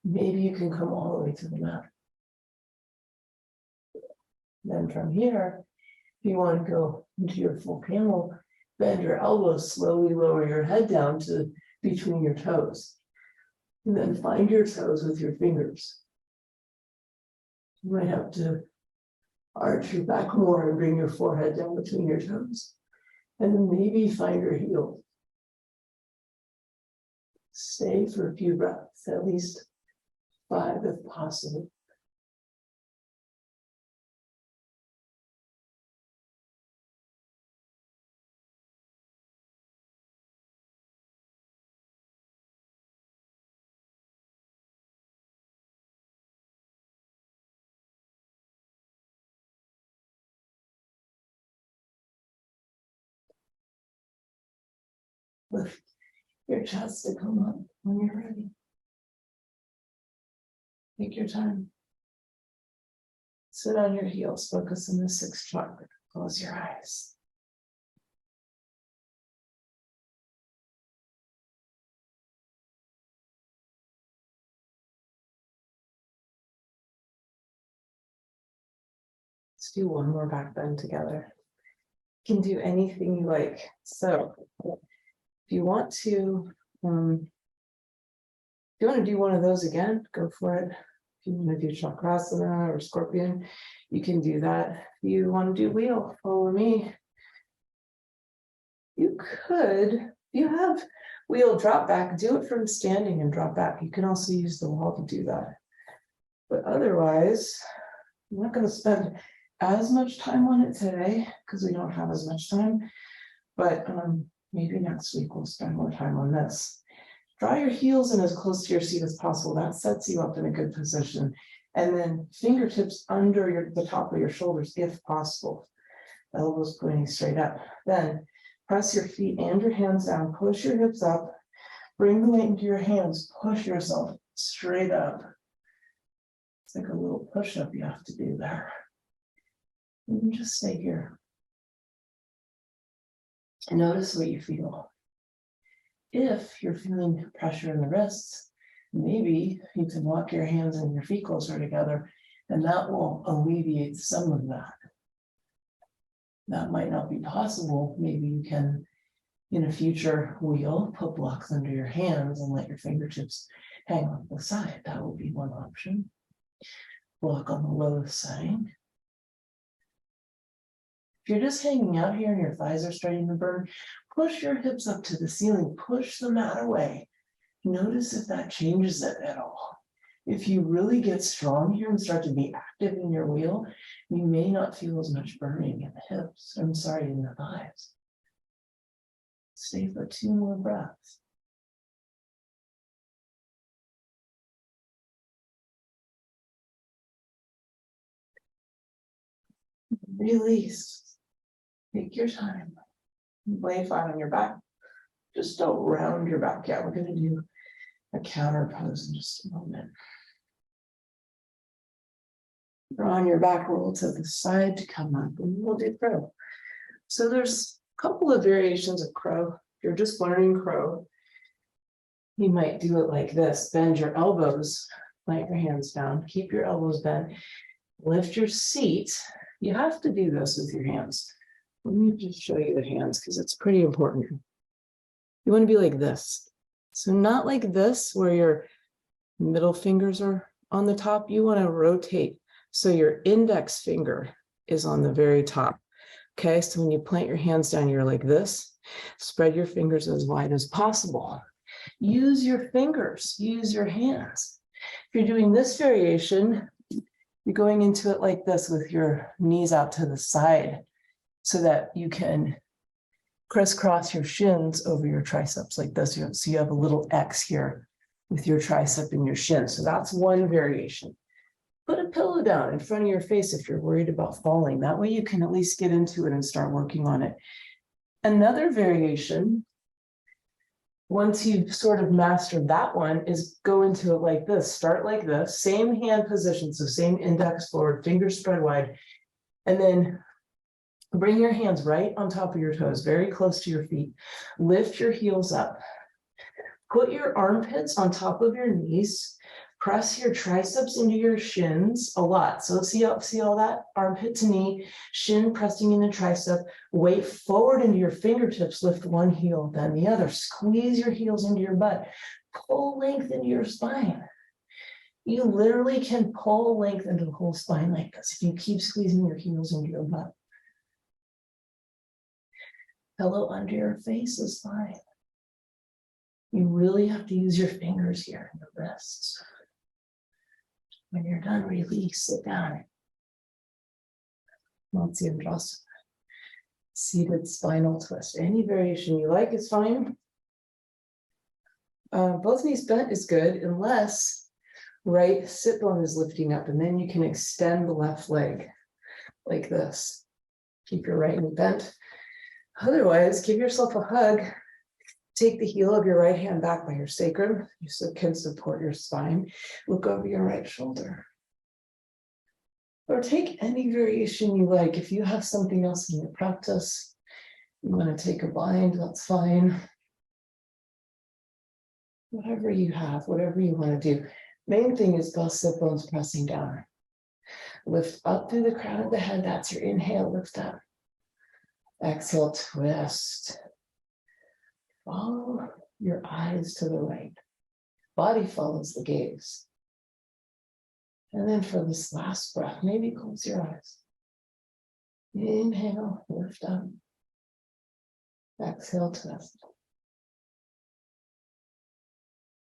Maybe you can come all the way to the mat. Then from here, if you want to go into your full camel, bend your elbows, slowly lower your head down to between your toes. And then find your toes with your fingers. You might have to arch your back more and bring your forehead down between your toes. And then maybe find your heel. Stay for a few breaths, at least 5 if possible. Lift your chest to come up when you're ready. Take your time. Sit on your heels, focus on the sixth chakra. Close your eyes. Let's do one more back bend together. You can do anything you like. So if you want to, if you want to do one of those again, go for it. If you want to do chakrasana or scorpion, you can do that. If you want to do wheel, follow me. You could, if you have wheel drop back, do it from standing and drop back. You can also use the wall to do that. But otherwise, I'm not going to spend as much time on it today because we don't have as much time. But maybe next week we'll spend more time on this. Draw your heels in as close to your seat as possible. That sets you up in a good position. And then fingertips under the top of your shoulders, if possible. Elbows pointing straight up. Then press your feet and your hands down. Push your hips up. Bring the weight into your hands. Push yourself straight up. It's like a little push-up you have to do there. And just stay here. And notice what you feel. If you're feeling pressure in the wrists, maybe you can walk your hands and your feet closer together, and that will alleviate some of that. That might not be possible. Maybe you can, in a future wheel, put blocks under your hands and let your fingertips hang off the side. That would be one option. Block on the low side. If you're just hanging out here and your thighs are starting to burn, push your hips up to the ceiling, push the mat away. Notice if that changes it at all. If you really get strong here and start to be active in your wheel, you may not feel as much burning in the hips. I'm sorry, in the thighs. Stay for 2 more breaths. Release. Take your time. Lay flat on your back. Just don't round your back yet. We're going to do a counter pose in just a moment. Draw on your back, roll to the side to come up, and we'll do crow. So there's a couple of variations of crow. If you're just learning crow, you might do it like this. Bend your elbows, plant your hands down, keep your elbows bent, lift your seat. You have to do this with your hands. Let me just show you the hands because it's pretty important. You want to be like this. So not like this where your middle fingers are on the top. You want to rotate so your index finger is on the very top. Okay, so when you plant your hands down, you're like this. Spread your fingers as wide as possible. Use your fingers, use your hands. If you're doing this variation, you're going into it like this with your knees out to the side so that you can crisscross your shins over your triceps like this. So you have a little X here with your tricep and your shin. So that's one variation. Put a pillow down in front of your face if you're worried about falling. That way you can at least get into it and start working on it. Another variation, once you've sort of mastered that one, is go into it like this. Start like this, same hand position, so same index forward, fingers spread wide, and then bring your hands right on top of your toes, very close to your feet. Lift your heels up. Put your armpits on top of your knees. Press your triceps into your shins a lot. So see all that? Armpit to knee, shin pressing into tricep. Weight forward into your fingertips. Lift one heel, then the other. Squeeze your heels into your butt. Pull length into your spine. You literally can pull length into the whole spine like this if you keep squeezing your heels into your butt. Pillow under your face is fine. You really have to use your fingers here and your wrists. When you're done, release, sit down. Matsyendrasana. Seated spinal twist. Any variation you like is fine. Both knees bent is good unless right sit bone is lifting up, and then you can extend the left leg like this. Keep your right knee bent. Otherwise, give yourself a hug. Take the heel of your right hand back by your sacrum. You can support your spine. Look over your right shoulder. Or take any variation you like. If you have something else in your practice, you want to take a bind, that's fine. Whatever you have, whatever you want to do. Main thing is both sit bones pressing down. Lift up through the crown of the head. That's your inhale, lift up. Exhale, twist. Follow your eyes to the right. Body follows the gaze. And then for this last breath, maybe close your eyes. Inhale, lift up. Exhale, twist.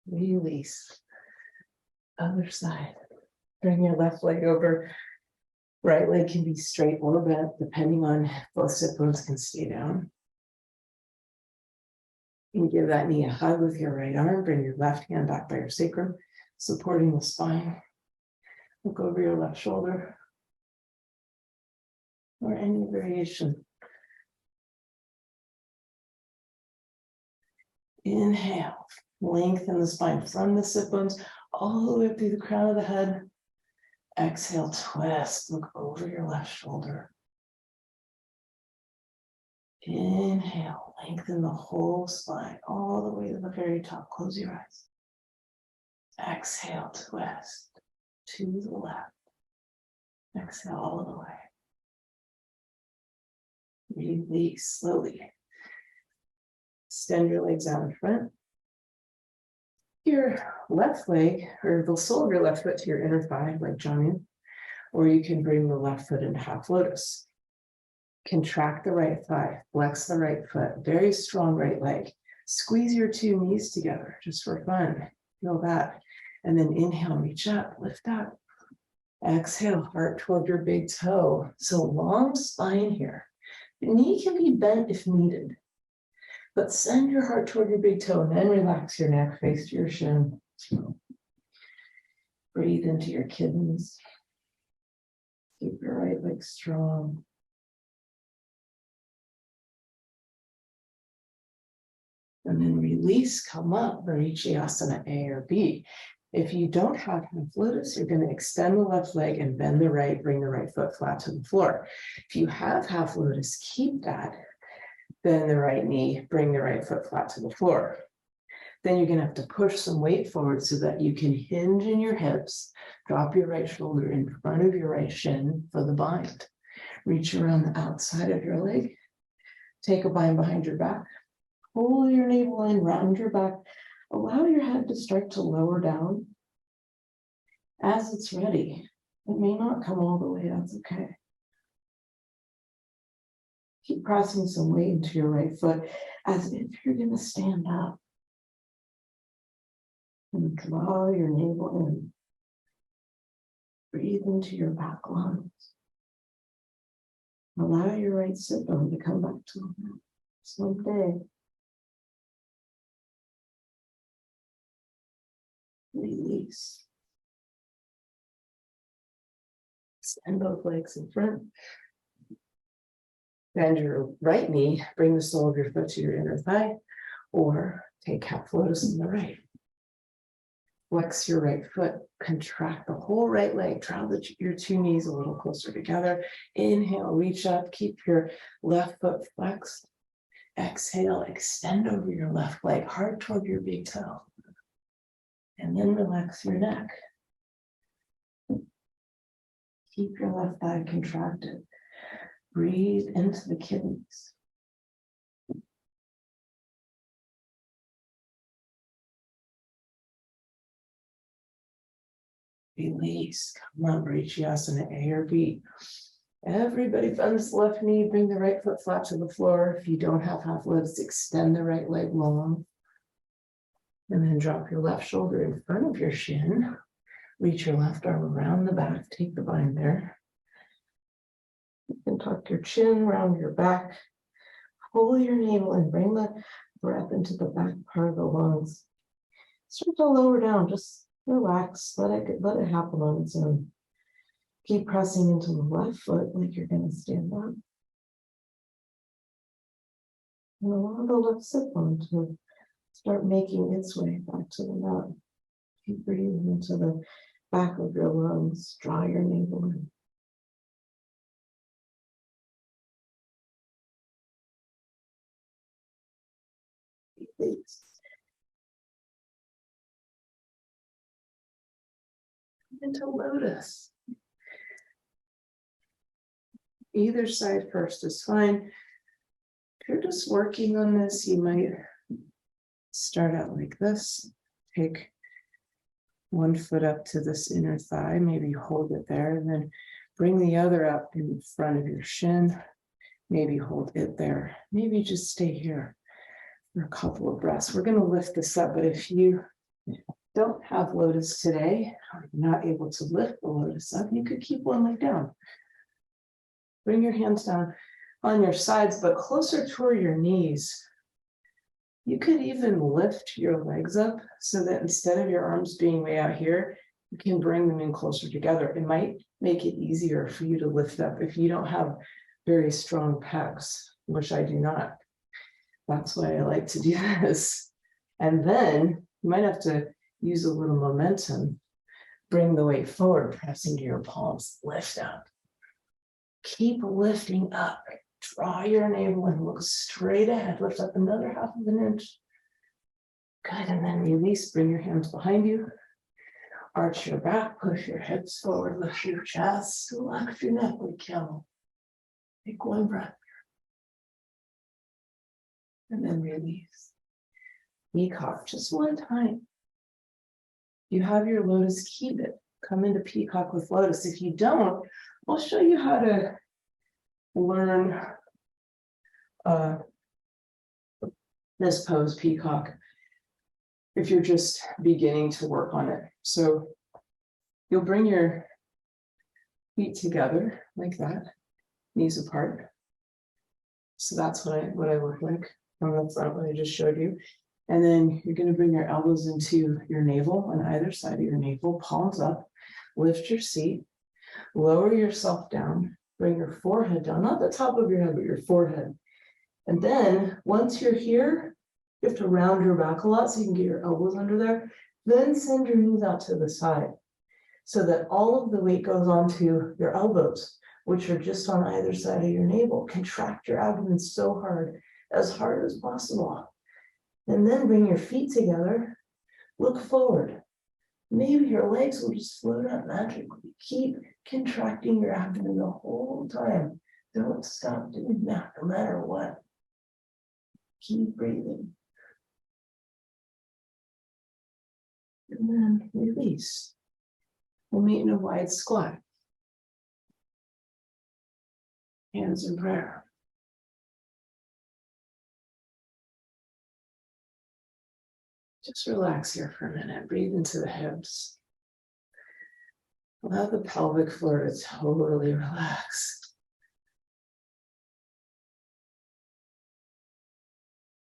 Release. Other side. Bring your left leg over. Right leg can be straight or bent, depending on if both sit bones can stay down. You can give that knee a hug with your right arm. Bring your left hand back by your sacrum, supporting the spine. Look over your left shoulder. Or any variation. Inhale. Lengthen the spine from the sit bones all the way up through the crown of the head. Exhale, twist. Look over your left shoulder. Inhale, lengthen the whole spine all the way to the very top. Close your eyes. Exhale, twist to the left. Exhale all the way. Release slowly. Extend your legs out in front. Your left leg, or the sole of your left foot to your inner thigh, like Janu, or you can bring the left foot into half lotus. Contract the right thigh, flex the right foot, very strong right leg. Squeeze your two knees together just for fun. Feel that. And then inhale, reach up, lift up. Exhale, heart toward your big toe. So long spine here. The knee can be bent if needed. But send your heart toward your big toe and then relax your neck, face to your shin. Breathe into your kidneys. Keep your right leg strong. And then release, come up, Varichi Asana A or B. If you don't have half lotus, you're going to extend the left leg and bend the right, bring the right foot flat to the floor. If you have half lotus, keep that. Bend the right knee, bring the right foot flat to the floor. Then you're going to have to push some weight forward so that you can hinge in your hips, drop your right shoulder in front of your right shin for the bind. Reach around the outside of your leg. Take a bind behind your back. Pull your navel in, round your back. Allow your head to start to lower down as it's ready. It may not come all the way, that's okay. Keep pressing some weight into your right foot as if you're going to stand up. And draw your navel in. Breathe into your back lungs. Allow your right sit bone to come back to the mat. Slow day. Release. Extend both legs in front. Bend your right knee, bring the sole of your foot to your inner thigh, or take half lotus on the right. Flex your right foot, contract the whole right leg, draw your two knees a little closer together. Inhale, reach up, keep your left foot flexed. Exhale, extend over your left leg, hard toward your big toe. And then relax your neck. Keep your left thigh contracted. Breathe into the kidneys. Release. Come on, Asana A or B. Everybody bends the left knee, bring the right foot flat to the floor. If you don't have half lotus, extend the right leg long. And then drop your left shoulder in front of your shin. Reach your left arm around the back. Take the bind there. You can tuck your chin, round your back. Pull your navel and bring the breath into the back part of the lungs. Start to lower down. Just relax. Let it happen on its own. Keep pressing into the left foot like you're going to stand up. And allow the left sit bone to start making its way back to the mat. Keep breathing into the back of your lungs. Draw your navel in. Release. Into lotus. Either side first is fine. If you're just working on this, you might start out like this. Take one foot up to this inner thigh, maybe hold it there, and then bring the other up in front of your shin. Maybe hold it there. Maybe just stay here for a couple of breaths. We're going to lift this up, but if you don't have lotus today, or you're not able to lift the lotus up, you could keep one leg down. Bring your hands down on your sides, but closer toward your knees. You could even lift your legs up so that instead of your arms being way out here, you can bring them in closer together. It might make it easier for you to lift up if you don't have very strong pecs, which I do not. That's why I like to do this. And then you might have to use a little momentum. Bring the weight forward, press into your palms, lift up. Keep lifting up. Draw your navel and look straight ahead. Lift up another 1/2 inch. Good, and then release. Bring your hands behind you. Arch your back, push your hips forward, lift your chest, relax your neck like camel. Take one breath. And then release. Peacock, just one time. You have your lotus, keep it. Come into peacock with lotus. If you don't, I'll show you how to learn this pose, peacock, if you're just beginning to work on it. So you'll bring your feet together like that, knees apart. So that's what I look like from the front, what I just showed you. And then you're going to bring your elbows into your navel on either side of your navel, palms up, lift your seat, lower yourself down, bring your forehead down, not the top of your head, but your forehead. And then once you're here, you have to round your back a lot so you can get your elbows under there. Then send your knees out to the side so that all of the weight goes onto your elbows, which are just on either side of your navel. Contract your abdomen so hard as possible. And then bring your feet together, look forward. Maybe your legs will just float up magically. Keep contracting your abdomen the whole time. Don't stop doing that, no matter what. Keep breathing. And then release. We'll meet in a wide squat. Hands in prayer. Just relax here for a minute. Breathe into the hips. Allow the pelvic floor to totally relax.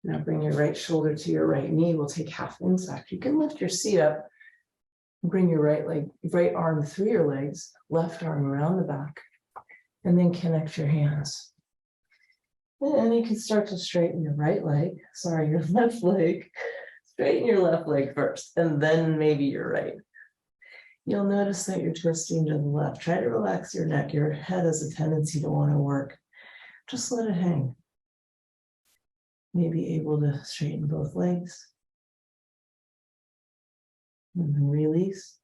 Now bring your right shoulder to your right knee. We'll take half inside. You can lift your seat up. Bring your right arm through your legs, left arm around the back, and then connect your hands. And then you can start to straighten your your left leg. Straighten your left leg first, and then maybe your right. You'll notice that you're twisting to the left. Try to relax your neck. Your head has a tendency to want to work. Just let it hang. Maybe able to straighten both legs. And then release.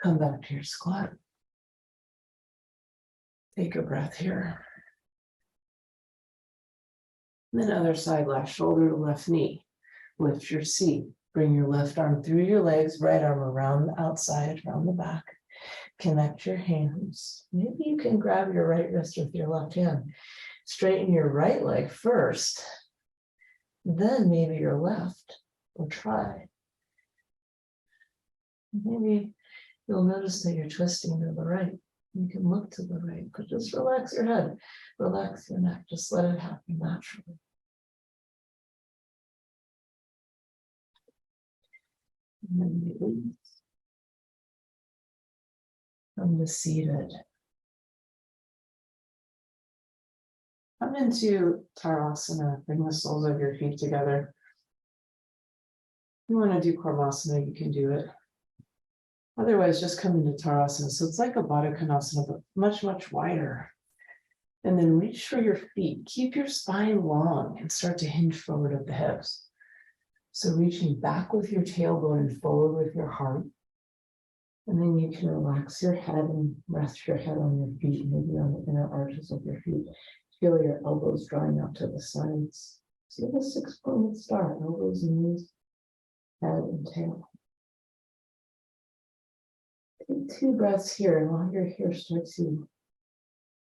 Come back to your squat. Take a breath here. And then other side, left shoulder to left knee. Lift your seat. Bring your left arm through your legs, right arm around the outside, around the back. Connect your hands. Maybe you can grab your right wrist with your left hand. Straighten your right leg first, then maybe your left, or try. Maybe you'll notice that you're twisting to the right. You can look to the right, but just relax your head, relax your neck, just let it happen naturally. And then release. Come to seated. Come into Tarasana. Bring the soles of your feet together. If you want to do Karmasana, you can do it. Otherwise, just come into Tarasana. So it's like a Baddha Konasana, but much, much wider. And then reach for your feet. Keep your spine long and start to hinge forward at the hips. So reaching back with your tailbone and forward with your heart. And then you can relax your head and rest your head on your feet, maybe on the inner arches of your feet. Feel your elbows drawing out to the sides. See the 6-pointed star, elbows, knees, head, and tail. Take 2 breaths here, and while you're here, start to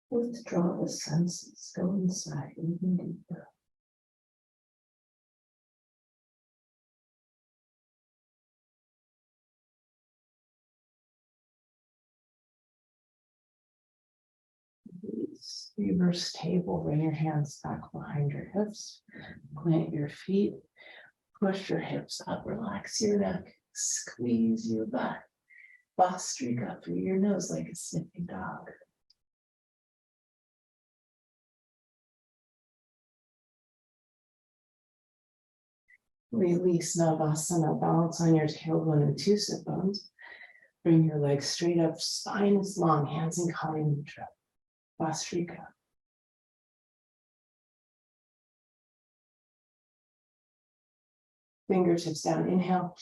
withdraw the senses. Go inside, even deeper. Reverse table, bring your hands back behind your hips, plant your feet, push your hips up, relax your neck, squeeze your butt, Vastrika through your nose like a sniffing dog. Release Navasana, balance on your tailbone and 2 sit bones. Bring your legs straight up, spine is long, hands in Kali Mudra. Vastrika. Fingertips down, inhale.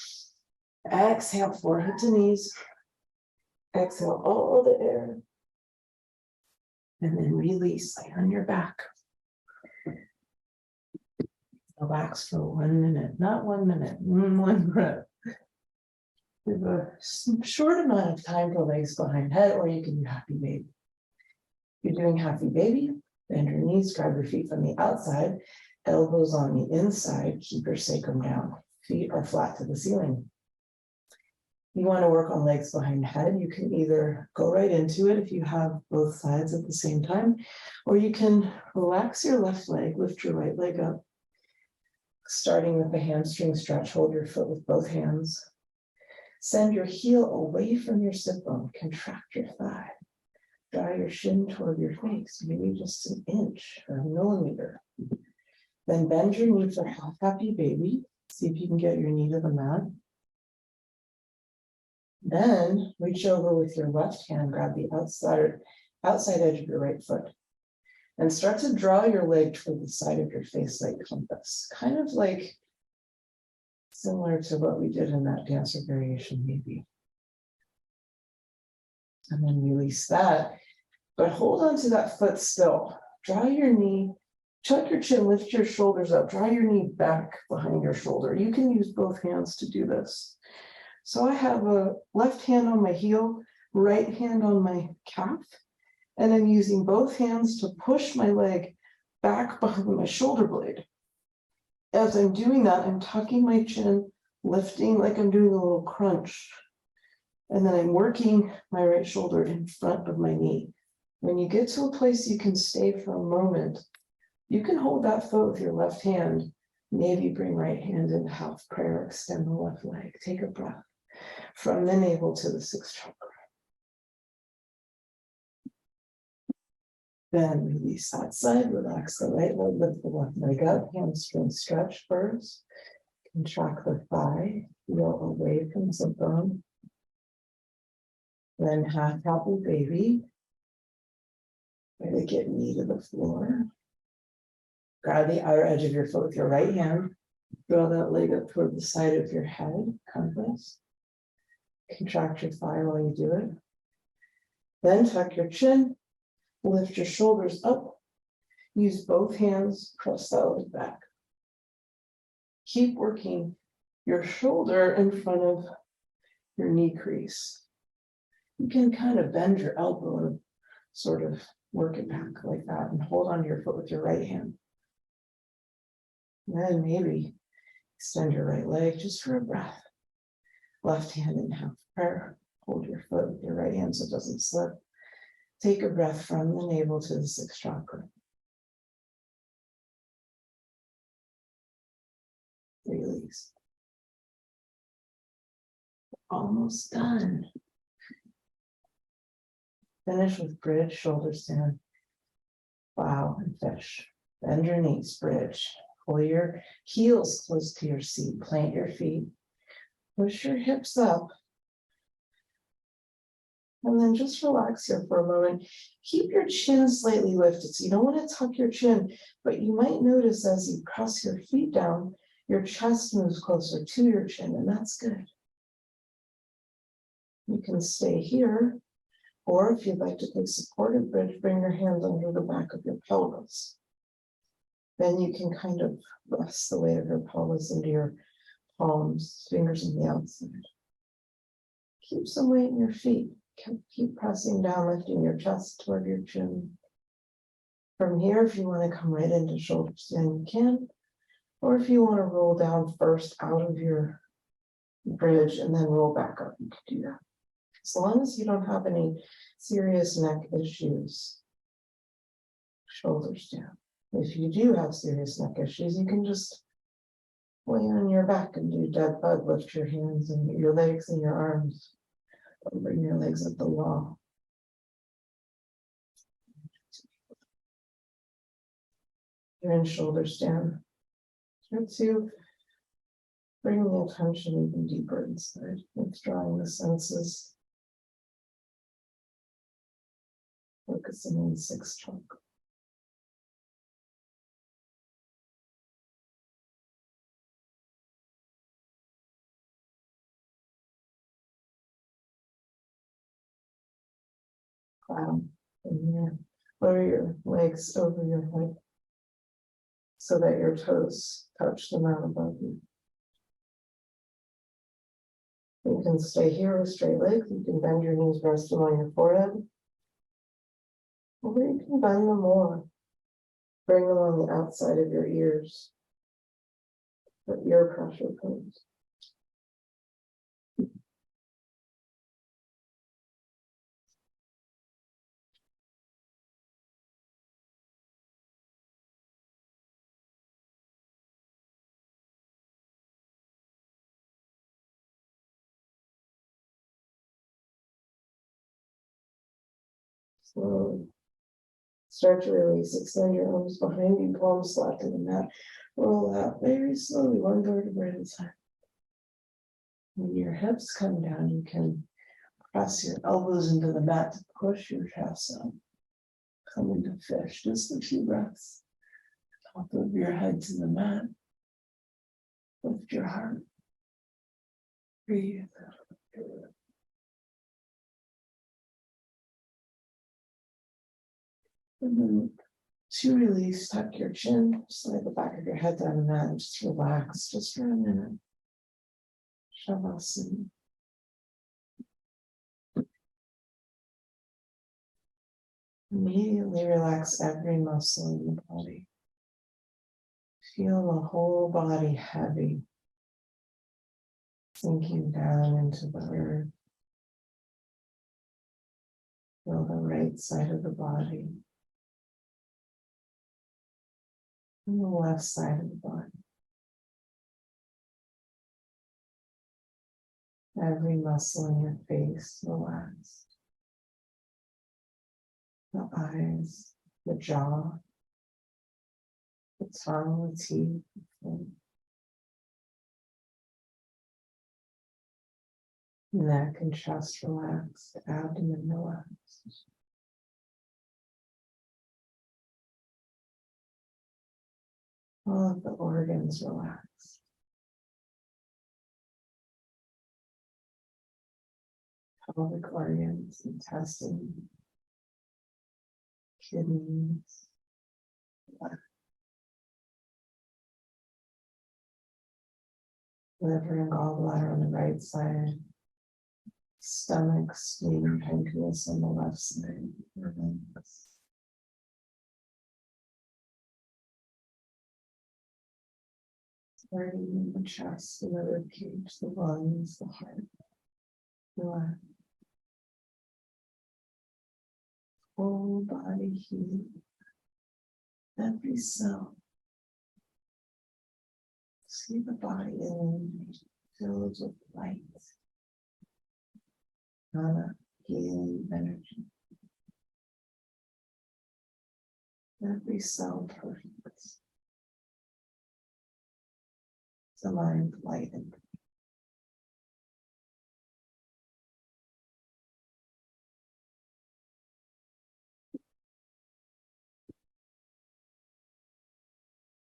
Exhale, forehead to knees. Exhale all the air. And then release, lay on your back. Relax for 1 minute, not 1 minute, 1 breath. We have a short amount of time for legs behind head, or you can do happy baby. If you're doing happy baby, bend your knees, grab your feet from the outside, elbows on the inside, keep your sacrum down. Feet are flat to the ceiling. You want to work on legs behind head, you can either go right into it if you have both sides at the same time, or you can relax your left leg, lift your right leg up. Starting with the hamstring stretch, hold your foot with both hands. Send your heel away from your sit bone, contract your thigh. Draw your shin toward your face, maybe just an inch or a millimeter. Then bend your knee for half happy baby. See if you can get your knee to the mat. Then reach over with your left hand, grab the outside edge of your right foot. And start to draw your leg toward the side of your face like compass. Kind of like similar to what we did in that dancer variation, maybe. And then release that. But hold on to that foot still. Draw your knee, tuck your chin, lift your shoulders up, draw your knee back behind your shoulder. You can use both hands to do this. So I have a left hand on my heel, right hand on my calf, and I'm using both hands to push my leg back behind my shoulder blade. As I'm doing that, I'm tucking my chin, lifting like I'm doing a little crunch. And then I'm working my right shoulder in front of my knee. When you get to a place you can stay for a moment, you can hold that foot with your left hand. Maybe bring right hand into half prayer, extend the left leg. Take a breath from the navel to the 6th chakra. Then release that side, relax the right leg, lift the left leg up, hamstring stretch first. Contract the thigh, heel away from the bone. Then half happy baby. Try to get knee to the floor. Grab the outer edge of your foot with your right hand. Draw that leg up toward the side of your head, compass. Contract your thigh while you do it. Then tuck your chin, lift your shoulders up. Use both hands, press that leg back. Keep working your shoulder in front of your knee crease. You can kind of bend your elbow and sort of work it back like that and hold on to your foot with your right hand. Then maybe extend your right leg just for a breath. Left hand in half prayer. Hold your foot with your right hand so it doesn't slip. Take a breath from the navel to the 6th chakra. Release. Almost done. Finish with bridge, shoulder stand, plow, and fish. Bend your knees, bridge. Pull your heels close to your seat. Plant your feet. Push your hips up. And then just relax here for a moment. Keep your chin slightly lifted. So you don't want to tuck your chin, but you might notice as you press your feet down, Your chest moves closer to your chin, and that's good. You can stay here, or if you'd like to take supported bridge, bring your hands under the back of your pelvis. Then you can kind of rest the weight of your pelvis into your palms, fingers on the outside. Keep some weight in your feet. Keep pressing down, lifting your chest toward your chin. From here, if you want to come right into shoulder stand, you can. Or if you want to roll down first out of your bridge and then roll back up, you can do that. As long as you don't have any serious neck issues, shoulders down. If you do have serious neck issues, you can just lay on your back and do dead bug, lift your hands and your legs and your arms. Bring your legs at the wall. You're in shoulder stand. Start to bring the attention even deeper inside, withdrawing the senses. Focusing on the sixth chakra. Cloud in here. Lower your legs over your head so that your toes touch the mat above you. You can stay here with straight legs. You can bend your knees, rest them on your forehead. Or you can bend them more. Bring them on the outside of your ears. For ear pressure pose. Slowly. Start to release. Extend your arms behind you, palms flat to the mat. Roll out very slowly, one vertebrae at a time. When your hips come down, you can press your elbows into the mat to push your chest up. Come into fish, just a few breaths. Top of your head to the mat. Lift your heart. Breathe. And then to release, tuck your chin, slide the back of your head down the mat, and just relax just for a minute. Shavasana. Immediately relax every muscle in the body. Feel the whole body heavy, sinking down into the earth. Feel the right side of the body and the left side of the body. Every muscle in your face relaxed. The eyes, the jaw, the tongue, the teeth, the neck and chest relaxed, abdomen relaxed. All of the organs relaxed. Pelvic organs, intestine, kidneys, liver and gallbladder on the right side, stomach, spleen, pancreas on the left side, organs. Starting in the chest, the rib cage, the lungs, the heart, the lung. Whole body heat, every cell. See the body illuminated, filled with light, prana, healing energy. Every cell perfect. It's a mind lighted.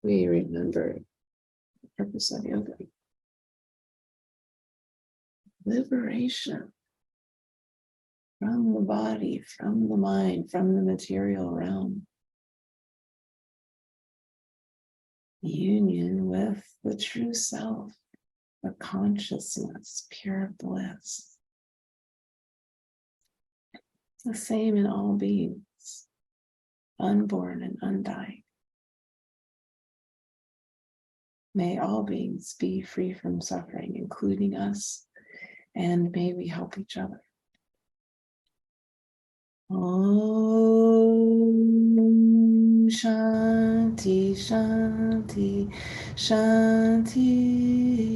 We remember purpose of yoga. Liberation from the body, from the mind, from the material realm. Union with the true self, the consciousness, pure bliss. It's the same in all beings, unborn and undying. May all beings be free from suffering, including us, and may we help each other. Om Shanti Shanti Shanti.